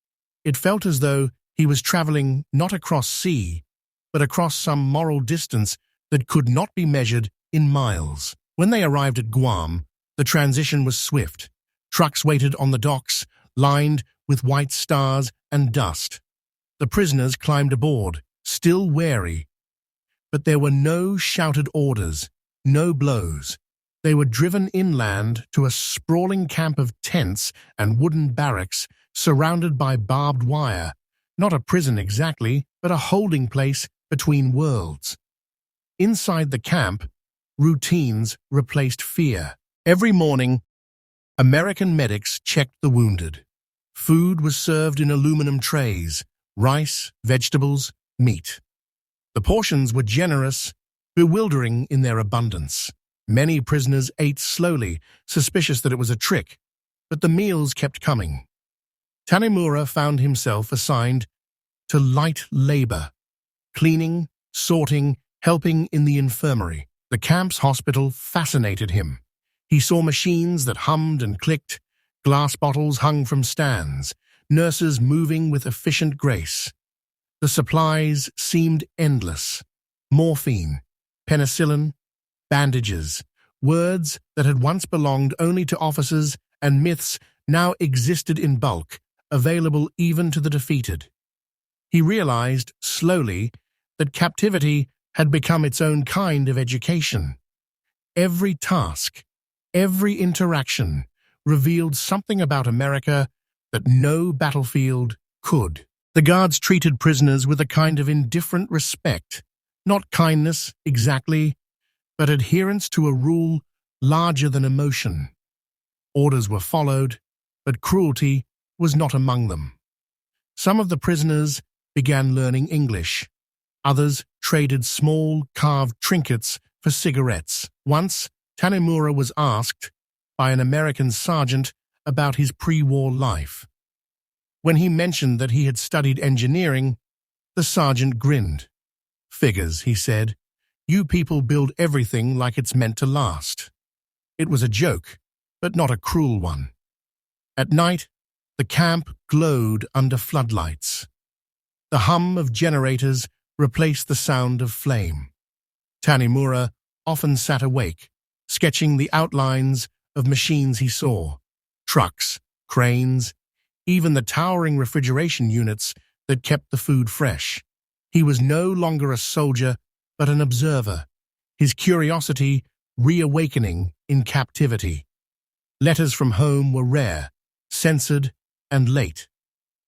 it felt as though he was traveling not across sea, but across some moral distance that could not be measured in miles. When they arrived at Guam, the transition was swift. Trucks waited on the docks, lined with white stars and dust. The prisoners climbed aboard, still wary. But there were no shouted orders, no blows. They were driven inland to a sprawling camp of tents and wooden barracks surrounded by barbed wire. Not a prison exactly, but a holding place between worlds. Inside the camp, routines replaced fear. Every morning, American medics checked the wounded. Food was served in aluminum trays, rice, vegetables, meat. The portions were generous, bewildering in their abundance. Many prisoners ate slowly, suspicious that it was a trick, but the meals kept coming. Tanimura found himself assigned to light labor, cleaning, sorting, helping in the infirmary. The camp's hospital fascinated him. He saw machines that hummed and clicked, glass bottles hung from stands, nurses moving with efficient grace. The supplies seemed endless. Morphine, penicillin, bandages, words that had once belonged only to officers and myths now existed in bulk, available even to the defeated. He realized, slowly, that captivity had become its own kind of education. Every task, every interaction revealed something about America that no battlefield could. The guards treated prisoners with a kind of indifferent respect, not kindness exactly, but adherence to a rule larger than emotion. Orders were followed, but cruelty was not among them. Some of the prisoners began learning English. Others traded small, carved trinkets for cigarettes. Once, Tanimura was asked by an American sergeant about his pre-war life. When he mentioned that he had studied engineering, the sergeant grinned. "Figures," he said. "You people build everything like it's meant to last." It was a joke, but not a cruel one. At night, the camp glowed under floodlights. The hum of generators replaced the sound of flame. Tanimura often sat awake, sketching the outlines of machines he saw, trucks, cranes, even the towering refrigeration units that kept the food fresh. He was no longer a soldier, but an observer, his curiosity reawakening in captivity. Letters from home were rare, censored, and late.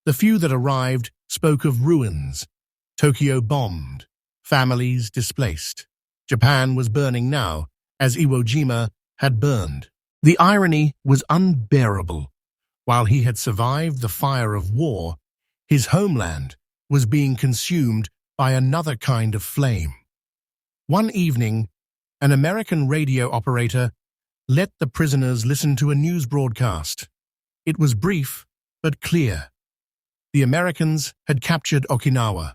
The few that arrived spoke of ruins, Tokyo bombed, families displaced. Japan was burning now, as Iwo Jima had burned. The irony was unbearable. While he had survived the fire of war, his homeland was being consumed by another kind of flame. One evening, an American radio operator let the prisoners listen to a news broadcast. It was brief, but clear. The Americans had captured Okinawa.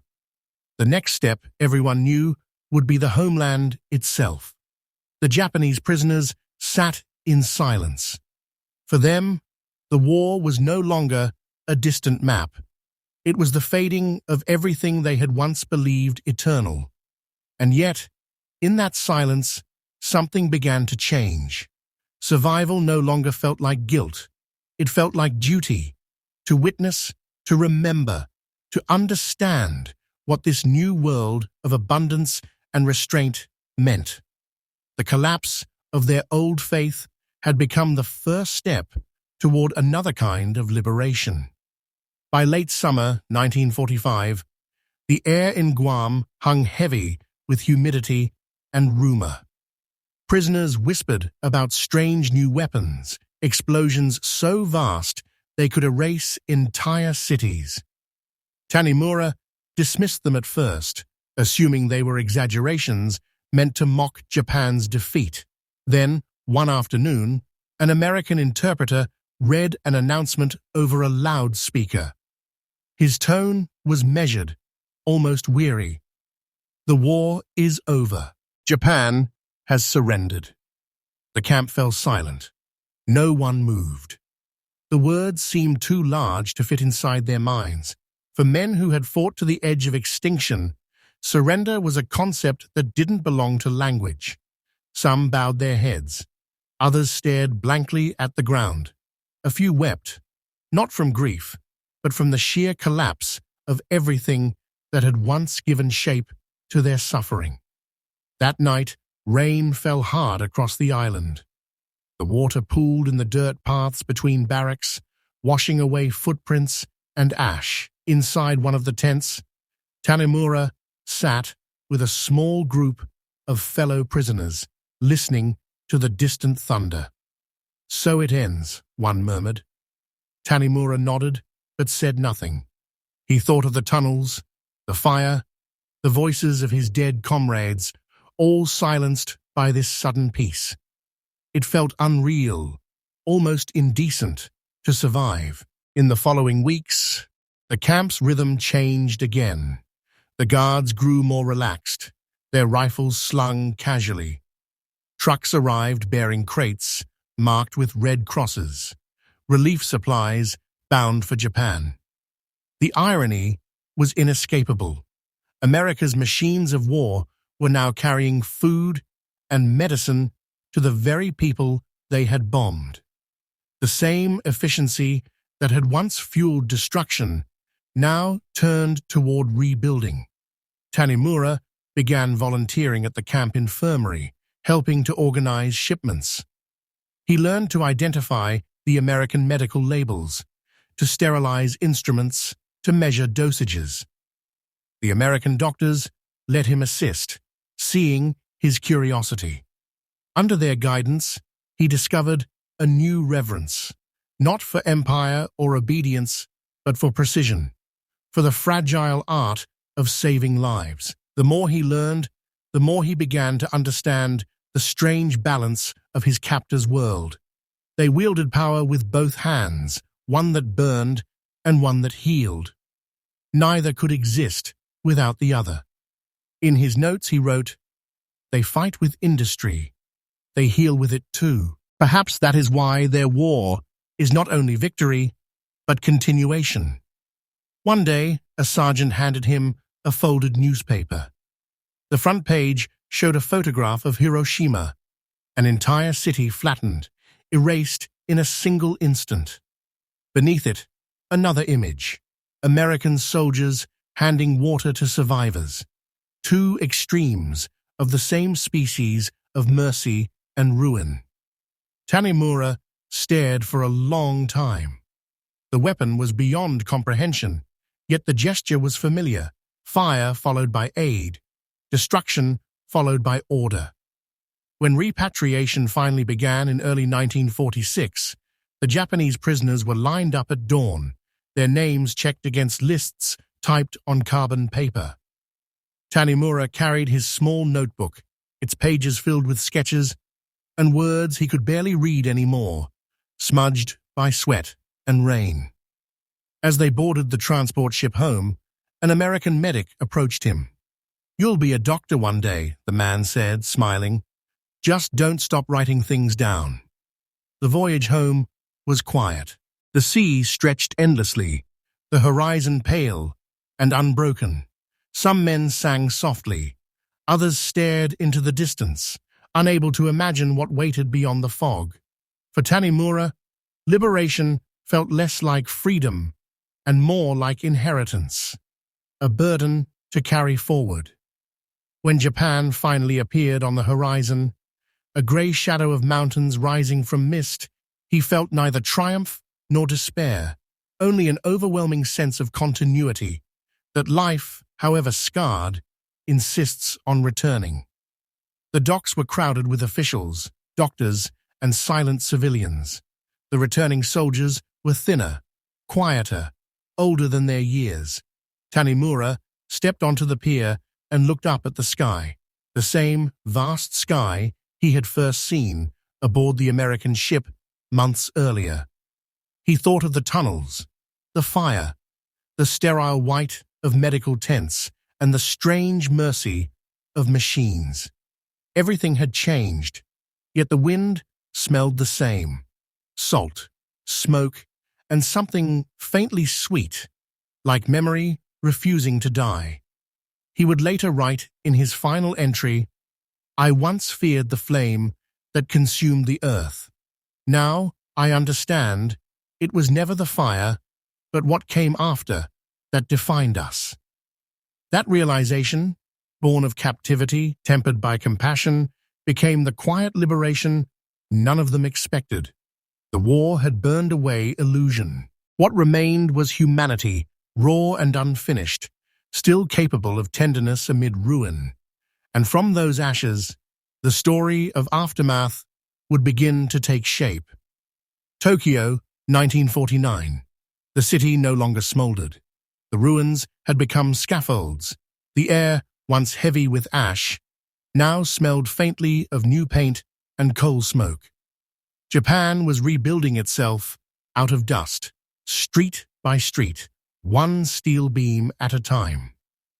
The next step, everyone knew, would be the homeland itself. The Japanese prisoners sat in silence. For them, the war was no longer a distant map. It was the fading of everything they had once believed eternal. And yet, in that silence, something began to change. Survival no longer felt like guilt. It felt like duty, to witness, to remember, to understand what this new world of abundance and restraint meant. The collapse of their old faith had become the first step toward another kind of liberation. By late summer 1945, the air in Guam hung heavy with humidity and rumor. Prisoners whispered about strange new weapons, explosions so vast they could erase entire cities. Tanimura dismissed them at first, assuming they were exaggerations meant to mock Japan's defeat. Then, one afternoon, an American interpreter read an announcement over a loudspeaker. His tone was measured, almost weary. "The war is over. Japan has surrendered." The camp fell silent. No one moved. The words seemed too large to fit inside their minds. For men who had fought to the edge of extinction, surrender was a concept that didn't belong to language. Some bowed their heads. Others stared blankly at the ground. A few wept, not from grief, but from the sheer collapse of everything that had once given shape to their suffering. That night, rain fell hard across the island. The water pooled in the dirt paths between barracks, washing away footprints and ash. Inside one of the tents, Tanimura sat with a small group of fellow prisoners, listening to the distant thunder. "So it ends," one murmured. Tanimura nodded, but said nothing. He thought of the tunnels, the fire, the voices of his dead comrades, all silenced by this sudden peace. It felt unreal, almost indecent, to survive. In the following weeks, the camp's rhythm changed again. The guards grew more relaxed, their rifles slung casually. Trucks arrived bearing crates marked with red crosses, relief supplies bound for Japan. The irony was inescapable. America's machines of war were now carrying food and medicine to the very people they had bombed. The same efficiency that had once fueled destruction now turned toward rebuilding. Tanimura began volunteering at the camp infirmary, helping to organize shipments. He learned to identify the American medical labels, to sterilize instruments, to measure dosages. The American doctors let him assist, seeing his curiosity. Under their guidance, he discovered a new reverence, not for empire or obedience, but for precision, for the fragile art of saving lives. The more he learned, the more he began to understand the strange balance of his captor's world. They wielded power with both hands, one that burned and one that healed. Neither could exist without the other. In his notes he wrote, "They fight with industry. They heal with it too." Perhaps that is why their war is not only victory, but continuation. One day, a sergeant handed him a folded newspaper. The front page showed a photograph of Hiroshima, an entire city flattened, erased in a single instant. Beneath it, another image, American soldiers handing water to survivors, two extremes of the same species of mercy and ruin. Tanimura stared for a long time. The weapon was beyond comprehension, yet the gesture was familiar. Fire followed by aid, destruction followed by order. When repatriation finally began in early 1946, the Japanese prisoners were lined up at dawn, their names checked against lists typed on carbon paper. Tanimura carried his small notebook, its pages filled with sketches and words he could barely read anymore, smudged by sweat and rain. As they boarded the transport ship home, an American medic approached him. "You'll be a doctor one day," the man said, smiling. "Just don't stop writing things down." The voyage home was quiet. The sea stretched endlessly, the horizon pale and unbroken. Some men sang softly, others stared into the distance, unable to imagine what waited beyond the fog. For Tanimura, liberation felt less like freedom and more like inheritance, a burden to carry forward. When Japan finally appeared on the horizon, a grey shadow of mountains rising from mist, he felt neither triumph nor despair, only an overwhelming sense of continuity, that life, however scarred, insists on returning. The docks were crowded with officials, doctors, and silent civilians. The returning soldiers were thinner, quieter, older than their years. Tanimura stepped onto the pier and looked up at the sky, the same vast sky he had first seen aboard the American ship months earlier. He thought of the tunnels, the fire, the sterile white of medical tents, and the strange mercy of machines. Everything had changed, yet the wind smelled the same. Salt, smoke, and something faintly sweet, like memory refusing to die. He would later write in his final entry, "I once feared the flame that consumed the earth. Now I understand it was never the fire, but what came after, that defined us." That realization, born of captivity, tempered by compassion, became the quiet liberation none of them expected. The war had burned away illusion. What remained was humanity, raw and unfinished, still capable of tenderness amid ruin. And from those ashes, the story of aftermath would begin to take shape. Tokyo, 1949. The city no longer smoldered. The ruins had become scaffolds. The air, once heavy with ash, now smelled faintly of new paint and coal smoke. Japan was rebuilding itself out of dust, street by street, one steel beam at a time.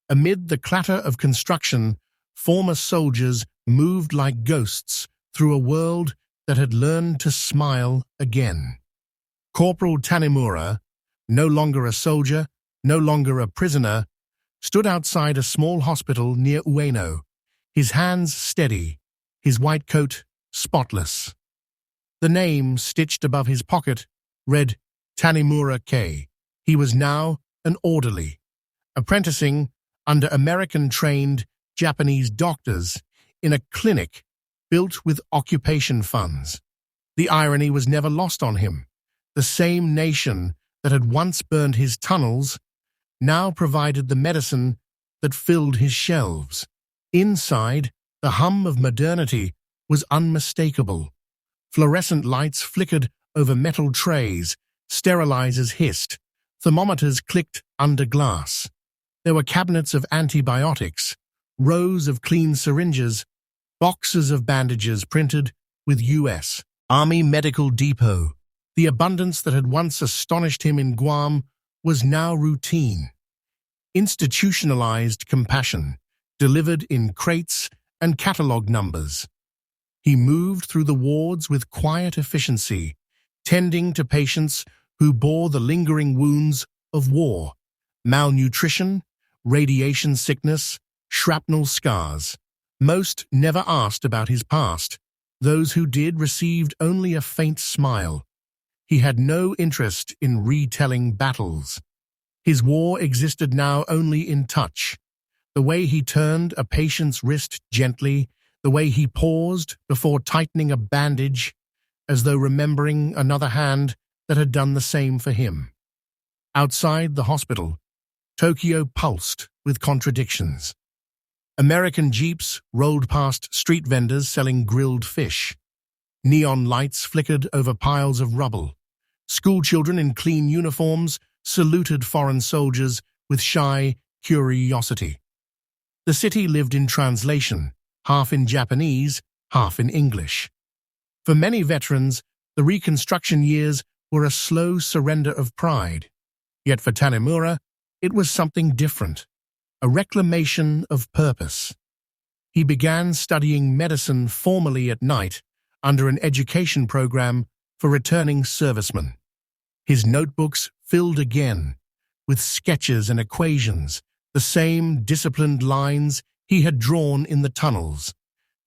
Amid the clatter of construction, former soldiers moved like ghosts through a world that had learned to smile again. Corporal Tanimura, no longer a soldier, no longer a prisoner, stood outside a small hospital near Ueno, his hands steady, his white coat spotless. The name stitched above his pocket read Tanimura K. He was now an orderly, apprenticing under American-trained Japanese doctors in a clinic built with occupation funds. The irony was never lost on him. The same nation that had once burned his tunnels now provided the medicine that filled his shelves. Inside, the hum of modernity was unmistakable. Fluorescent lights flickered over metal trays, sterilizers hissed, thermometers clicked under glass. There were cabinets of antibiotics, rows of clean syringes, boxes of bandages printed with U.S. Army Medical Depot. The abundance that had once astonished him in Guam was now routine. Institutionalized compassion, delivered in crates and catalog numbers. He moved through the wards with quiet efficiency, tending to patients who bore the lingering wounds of war, malnutrition, radiation sickness, shrapnel scars. Most never asked about his past. Those who did received only a faint smile. He had no interest in retelling battles. His war existed now only in touch. The way he turned a patient's wrist gently, the way he paused before tightening a bandage, as though remembering another hand that had done the same for him. Outside the hospital, Tokyo pulsed with contradictions. American jeeps rolled past street vendors selling grilled fish. Neon lights flickered over piles of rubble. Schoolchildren in clean uniforms saluted foreign soldiers with shy curiosity. The city lived in translation, half in Japanese, half in English. For many veterans, the Reconstruction years were a slow surrender of pride. Yet for Tanimura, it was something different, a reclamation of purpose. He began studying medicine formally at night under an education program for returning servicemen. His notebooks filled again with sketches and equations, the same disciplined lines he had drawn in the tunnels,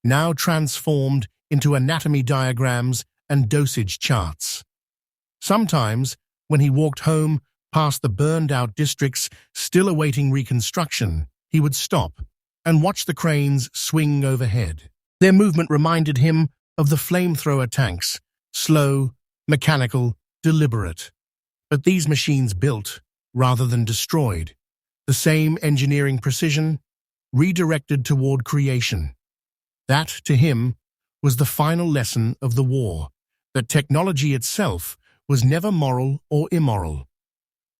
now transformed into anatomy diagrams and dosage charts. Sometimes, when he walked home past the burned-out districts still awaiting reconstruction, he would stop and watch the cranes swing overhead. Their movement reminded him of the flamethrower tanks, slow, mechanical, deliberate. But these machines built, rather than destroyed, the same engineering precision, redirected toward creation. That, to him, was the final lesson of the war, that technology itself was never moral or immoral.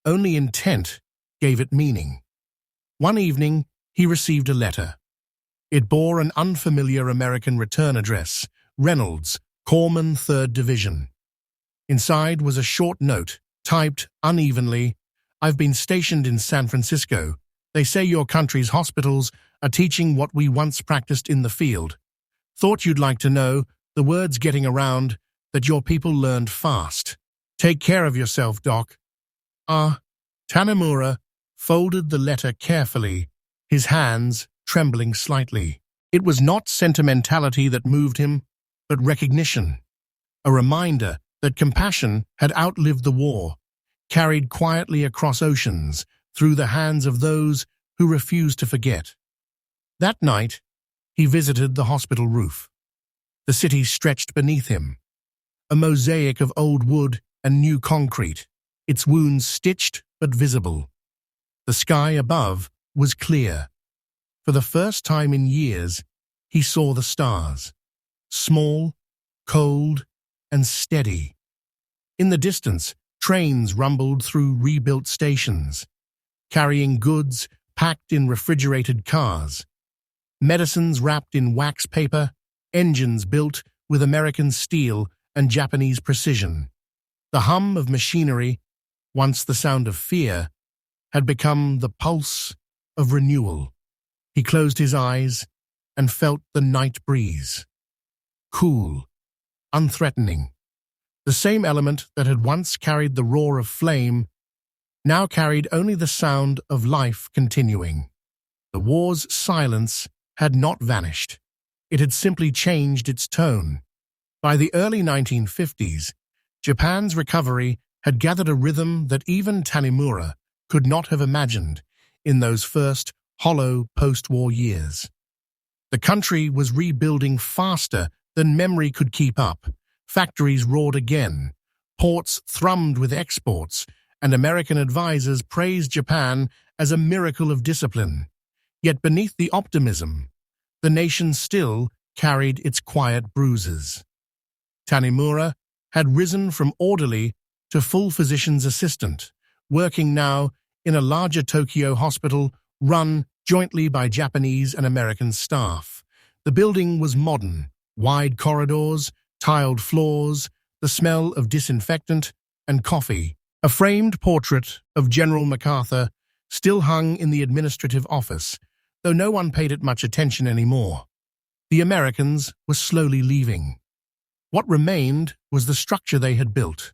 Only intent gave it meaning. One evening, he received a letter. It bore an unfamiliar American return address, Reynolds, Corpsman 3rd Division. Inside was a short note, typed unevenly, "I've been stationed in San Francisco. They say your country's hospitals are teaching what we once practiced in the field. Thought you'd like to know, the word's getting around, that your people learned fast. Take care of yourself, Doc." Tanimura folded the letter carefully, his hands trembling slightly. It was not sentimentality that moved him, but recognition. A reminder that compassion had outlived the war, carried quietly across oceans through the hands of those who refused to forget. That night, he visited the hospital roof. The city stretched beneath him, a mosaic of old wood and new concrete, its wounds stitched but visible. The sky above was clear. For the first time in years, he saw the stars, small, cold, and steady. In the distance, trains rumbled through rebuilt stations, carrying goods packed in refrigerated cars, medicines wrapped in wax paper, engines built with American steel and Japanese precision. The hum of machinery, once the sound of fear, had become the pulse of renewal. He closed his eyes and felt the night breeze. Cool, unthreatening. The same element that had once carried the roar of flame now carried only the sound of life continuing. The war's silence had not vanished. It had simply changed its tone. By the early 1950s, Japan's recovery had gathered a rhythm that even Tanimura could not have imagined in those first hollow post-war years. The country was rebuilding faster than memory could keep up. Factories roared again, ports thrummed with exports, and American advisors praised Japan as a miracle of discipline. Yet beneath the optimism, the nation still carried its quiet bruises. Tanimura had risen from orderly to full physician's assistant, working now in a larger Tokyo hospital run jointly by Japanese and American staff. The building was modern, wide corridors, tiled floors, the smell of disinfectant and coffee. A framed portrait of General MacArthur still hung in the administrative office, though no one paid it much attention anymore. The Americans were slowly leaving. What remained was the structure they had built,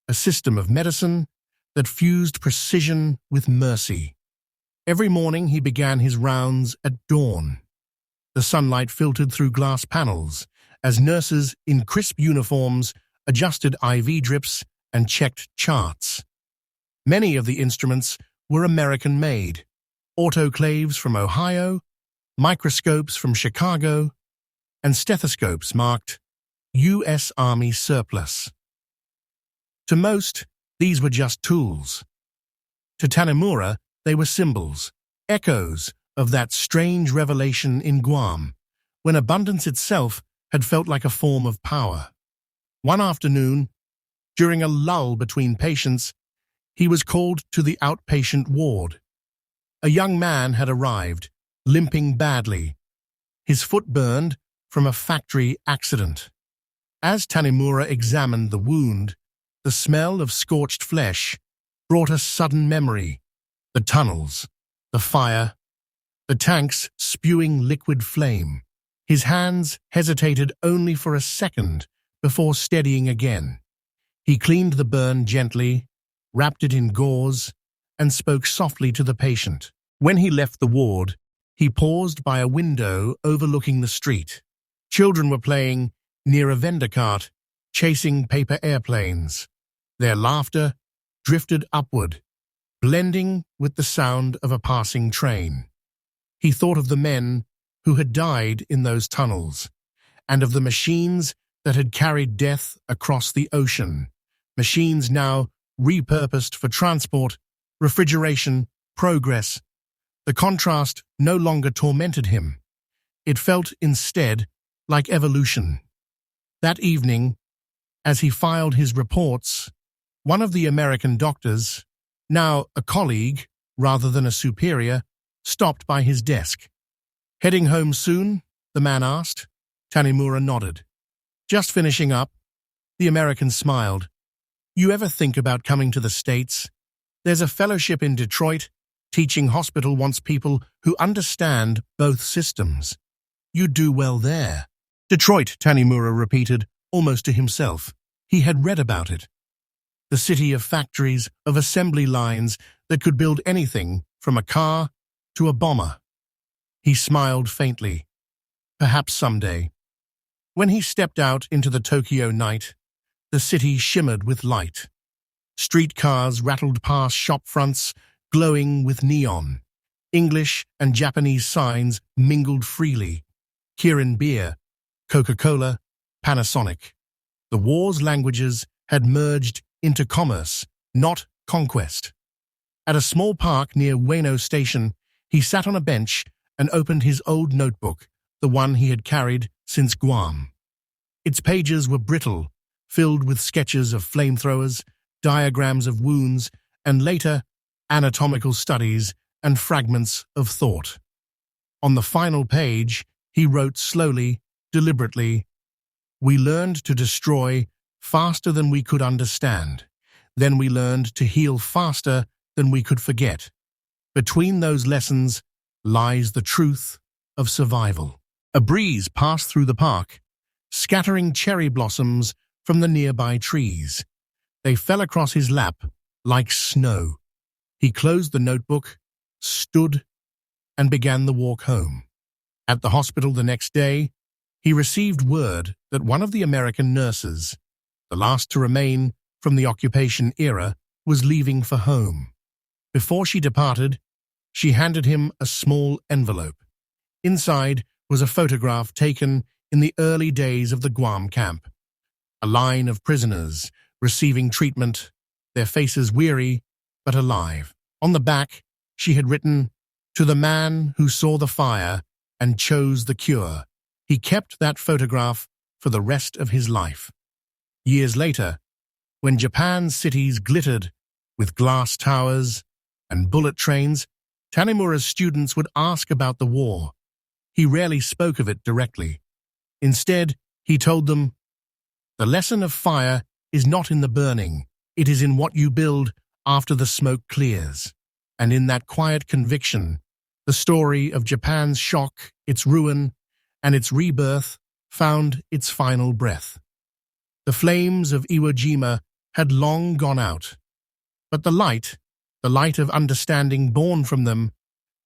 a system of medicine that fused precision with mercy. Every morning he began his rounds at dawn. The sunlight filtered through glass panels as nurses in crisp uniforms adjusted IV drips and checked charts. Many of the instruments were American-made, autoclaves from Ohio, microscopes from Chicago, and stethoscopes marked U.S. Army surplus. To most, these were just tools. To Tanimura, they were symbols, echoes of that strange revelation in Guam, when abundance itself had felt like a form of power. One afternoon, during a lull between patients, he was called to the outpatient ward. A young man had arrived, limping badly, his foot burned from a factory accident. As Tanimura examined the wound, the smell of scorched flesh brought a sudden memory. The tunnels, the fire, the tanks spewing liquid flame. His hands hesitated only for a second before steadying again. He cleaned the burn gently, wrapped it in gauze, and spoke softly to the patient. When he left the ward, he paused by a window overlooking the street. Children were playing near a vendor cart, chasing paper airplanes. Their laughter drifted upward, blending with the sound of a passing train. He thought of the men who had died in those tunnels, and of the machines that had carried death across the ocean, machines now repurposed for transport, refrigeration, progress. The contrast no longer tormented him. It felt instead like evolution. That evening, as he filed his reports, one of the American doctors, now a colleague rather than a superior, stopped by his desk. "Heading home soon?" the man asked. Tanimura nodded. "Just finishing up." The American smiled. "You ever think about coming to the States? There's a fellowship in Detroit. Teaching hospital wants people who understand both systems. You'd do well there." "Detroit," Tanimura repeated, almost to himself. He had read about it. The city of factories, of assembly lines that could build anything from a car to a bomber. He smiled faintly. Perhaps someday. When he stepped out into the Tokyo night, the city shimmered with light. Streetcars rattled past shop fronts, glowing with neon. English and Japanese signs mingled freely. Kirin beer, Coca-Cola, Panasonic. The war's languages had merged into commerce, not conquest. At a small park near Ueno Station, he sat on a bench and opened his old notebook, the one he had carried since Guam. Its pages were brittle, filled with sketches of flamethrowers, diagrams of wounds, and later, anatomical studies and fragments of thought. On the final page, he wrote slowly, deliberately, "We learned to destroy faster than we could understand. Then we learned to heal faster than we could forget. Between those lessons lies the truth of survival." A breeze passed through the park, scattering cherry blossoms from the nearby trees. They fell across his lap like snow. He closed the notebook, stood, and began the walk home. At the hospital the next day, he received word that one of the American nurses, the last to remain from the occupation era, was leaving for home. Before she departed, she handed him a small envelope. Inside was a photograph taken in the early days of the Guam camp. A line of prisoners receiving treatment, their faces weary but alive. On the back, she had written, "To the man who saw the fire and chose the cure." He kept that photograph for the rest of his life. Years later, when Japan's cities glittered with glass towers and bullet trains, Tanimura's students would ask about the war. He rarely spoke of it directly. Instead, he told them, "The lesson of fire is not in the burning, it is in what you build after the smoke clears." And in that quiet conviction, the story of Japan's shock, its ruin, and its rebirth found its final breath. The flames of Iwo Jima had long gone out, but the light of understanding born from them,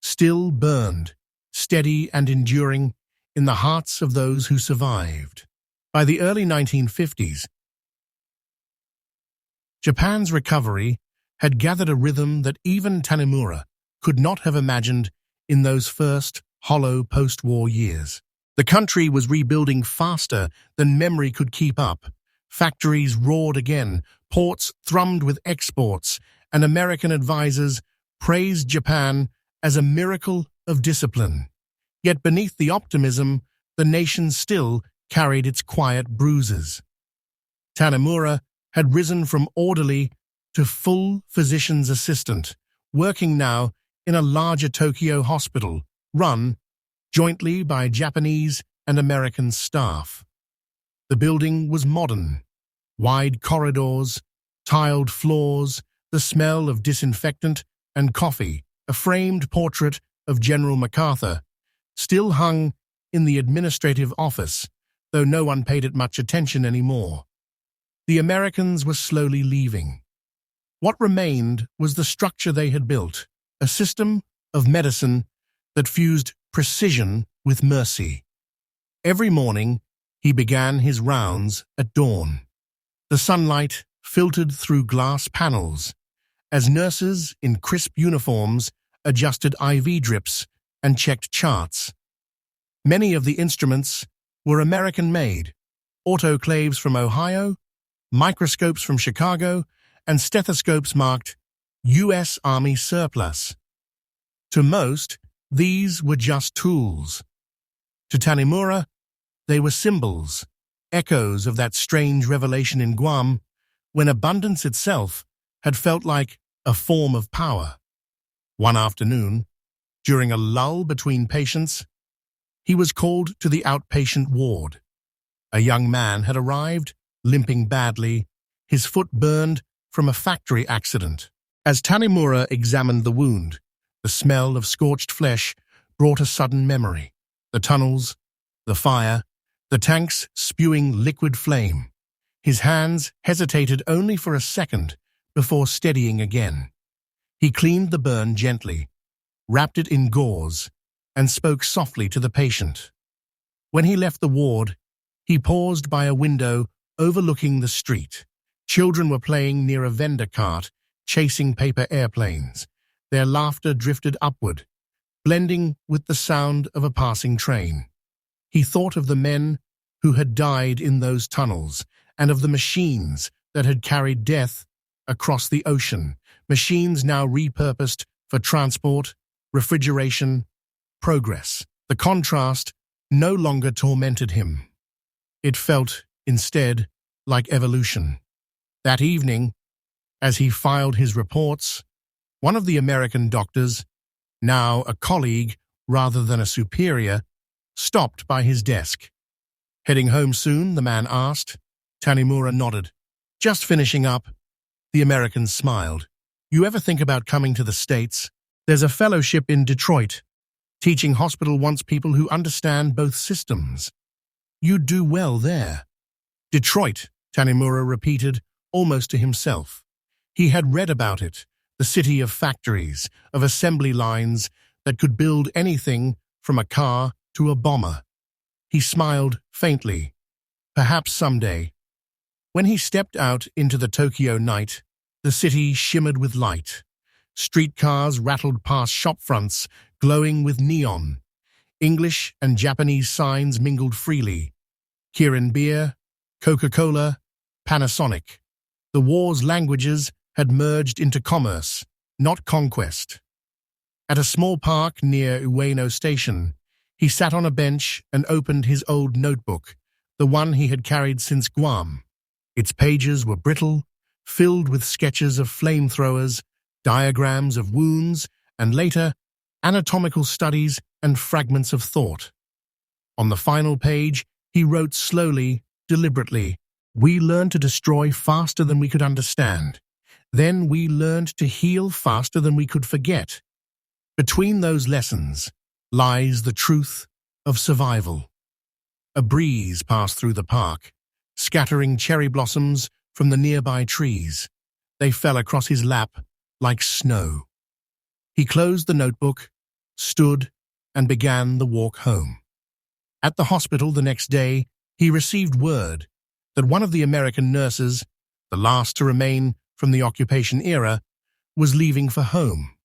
still burned, steady and enduring, in the hearts of those who survived. By the early 1950s, Japan's recovery had gathered a rhythm that even Tanimura could not have imagined in those first, hollow post-war years. The country was rebuilding faster than memory could keep up. Factories roared again, ports thrummed with exports, and American advisors praised Japan as a miracle of discipline. Yet beneath the optimism, the nation still carried its quiet bruises. Tanimura had risen from orderly to full physician's assistant, working now in a larger Tokyo hospital, run jointly by Japanese and American staff. The building was modern. Wide corridors, tiled floors, the smell of disinfectant and coffee. A framed portrait of General MacArthur still hung in the administrative office, though no one paid it much attention anymore. The Americans were slowly leaving. What remained was the structure they had built, a system of medicine that fused precision with mercy. Every morning, he began his rounds at dawn. The sunlight filtered through glass panels as nurses in crisp uniforms adjusted IV drips and checked charts. Many of the instruments were American-made, autoclaves from Ohio, microscopes from Chicago, and stethoscopes marked U.S. Army surplus. To most, these were just tools. To Tanimura, they were symbols, echoes of that strange revelation in Guam, when abundance itself had felt like a form of power. One afternoon, during a lull between patients, he was called to the outpatient ward. A young man had arrived, limping badly, his foot burned from a factory accident. As Tanimura examined the wound, the smell of scorched flesh brought a sudden memory. The tunnels, the fire, the tanks spewing liquid flame. His hands hesitated only for a second before steadying again. He cleaned the burn gently, wrapped it in gauze, and spoke softly to the patient. When he left the ward, he paused by a window overlooking the street. Children were playing near a vendor cart, chasing paper airplanes. Their laughter drifted upward, blending with the sound of a passing train. He thought of the men who had died in those tunnels and of the machines that had carried death across the ocean, machines now repurposed for transport, refrigeration, progress. The contrast no longer tormented him. It felt, instead, like evolution. That evening, as he filed his reports, one of the American doctors, now a colleague rather than a superior, stopped by his desk. "Heading home soon?" the man asked. Tanimura nodded. "Just finishing up." The American smiled. "You ever think about coming to the States? There's a fellowship in Detroit. Teaching hospital wants people who understand both systems. You'd do well there." "Detroit," Tanimura repeated, almost to himself. He had read about it, the city of factories, of assembly lines that could build anything from a car to a bomber. He smiled faintly. Perhaps someday. When he stepped out into the Tokyo night, the city shimmered with light. Streetcars rattled past shop fronts, glowing with neon. English and Japanese signs mingled freely. Kirin beer, Coca-Cola, Panasonic. The war's languages had merged into commerce, not conquest. At a small park near Ueno Station, he sat on a bench and opened his old notebook, the one he had carried since Guam. Its pages were brittle, filled with sketches of flamethrowers, diagrams of wounds, and later, anatomical studies and fragments of thought. On the final page, he wrote slowly, deliberately, "We learned to destroy faster than we could understand. Then we learned to heal faster than we could forget. Between those lessons lies the truth of survival." A breeze passed through the park, scattering cherry blossoms from the nearby trees. They fell across his lap like snow. He closed the notebook, stood, and began the walk home. At the hospital the next day, he received word that one of the American nurses, the last to remain from the occupation era, was leaving for home.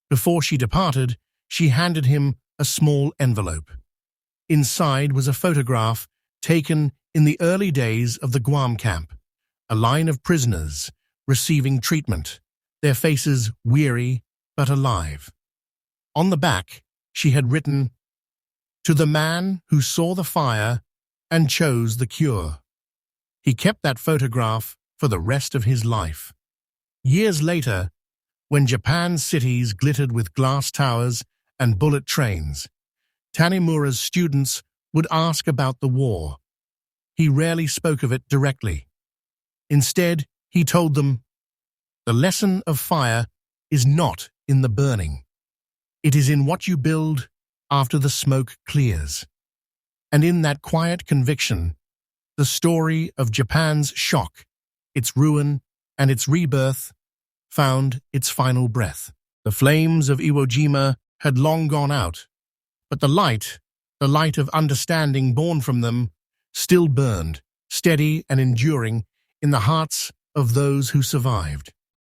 Before she departed, she handed him a small envelope. Inside was a photograph taken in the early days of the Guam camp, a line of prisoners receiving treatment, their faces weary but alive. On the back, she had written, "To the man who saw the fire and chose the cure." He kept that photograph for the rest of his life. Years later, when Japan's cities glittered with glass towers and bullet trains, Tanimura's students would ask about the war. He rarely spoke of it directly. Instead, he told them, "The lesson of fire is not in the burning. It is in what you build after the smoke clears." And in that quiet conviction, the story of Japan's shock, its ruin, and its rebirth found its final breath. The flames of Iwo Jima had long gone out, but the light of understanding born from them, still burned, steady and enduring in the hearts of those who survived.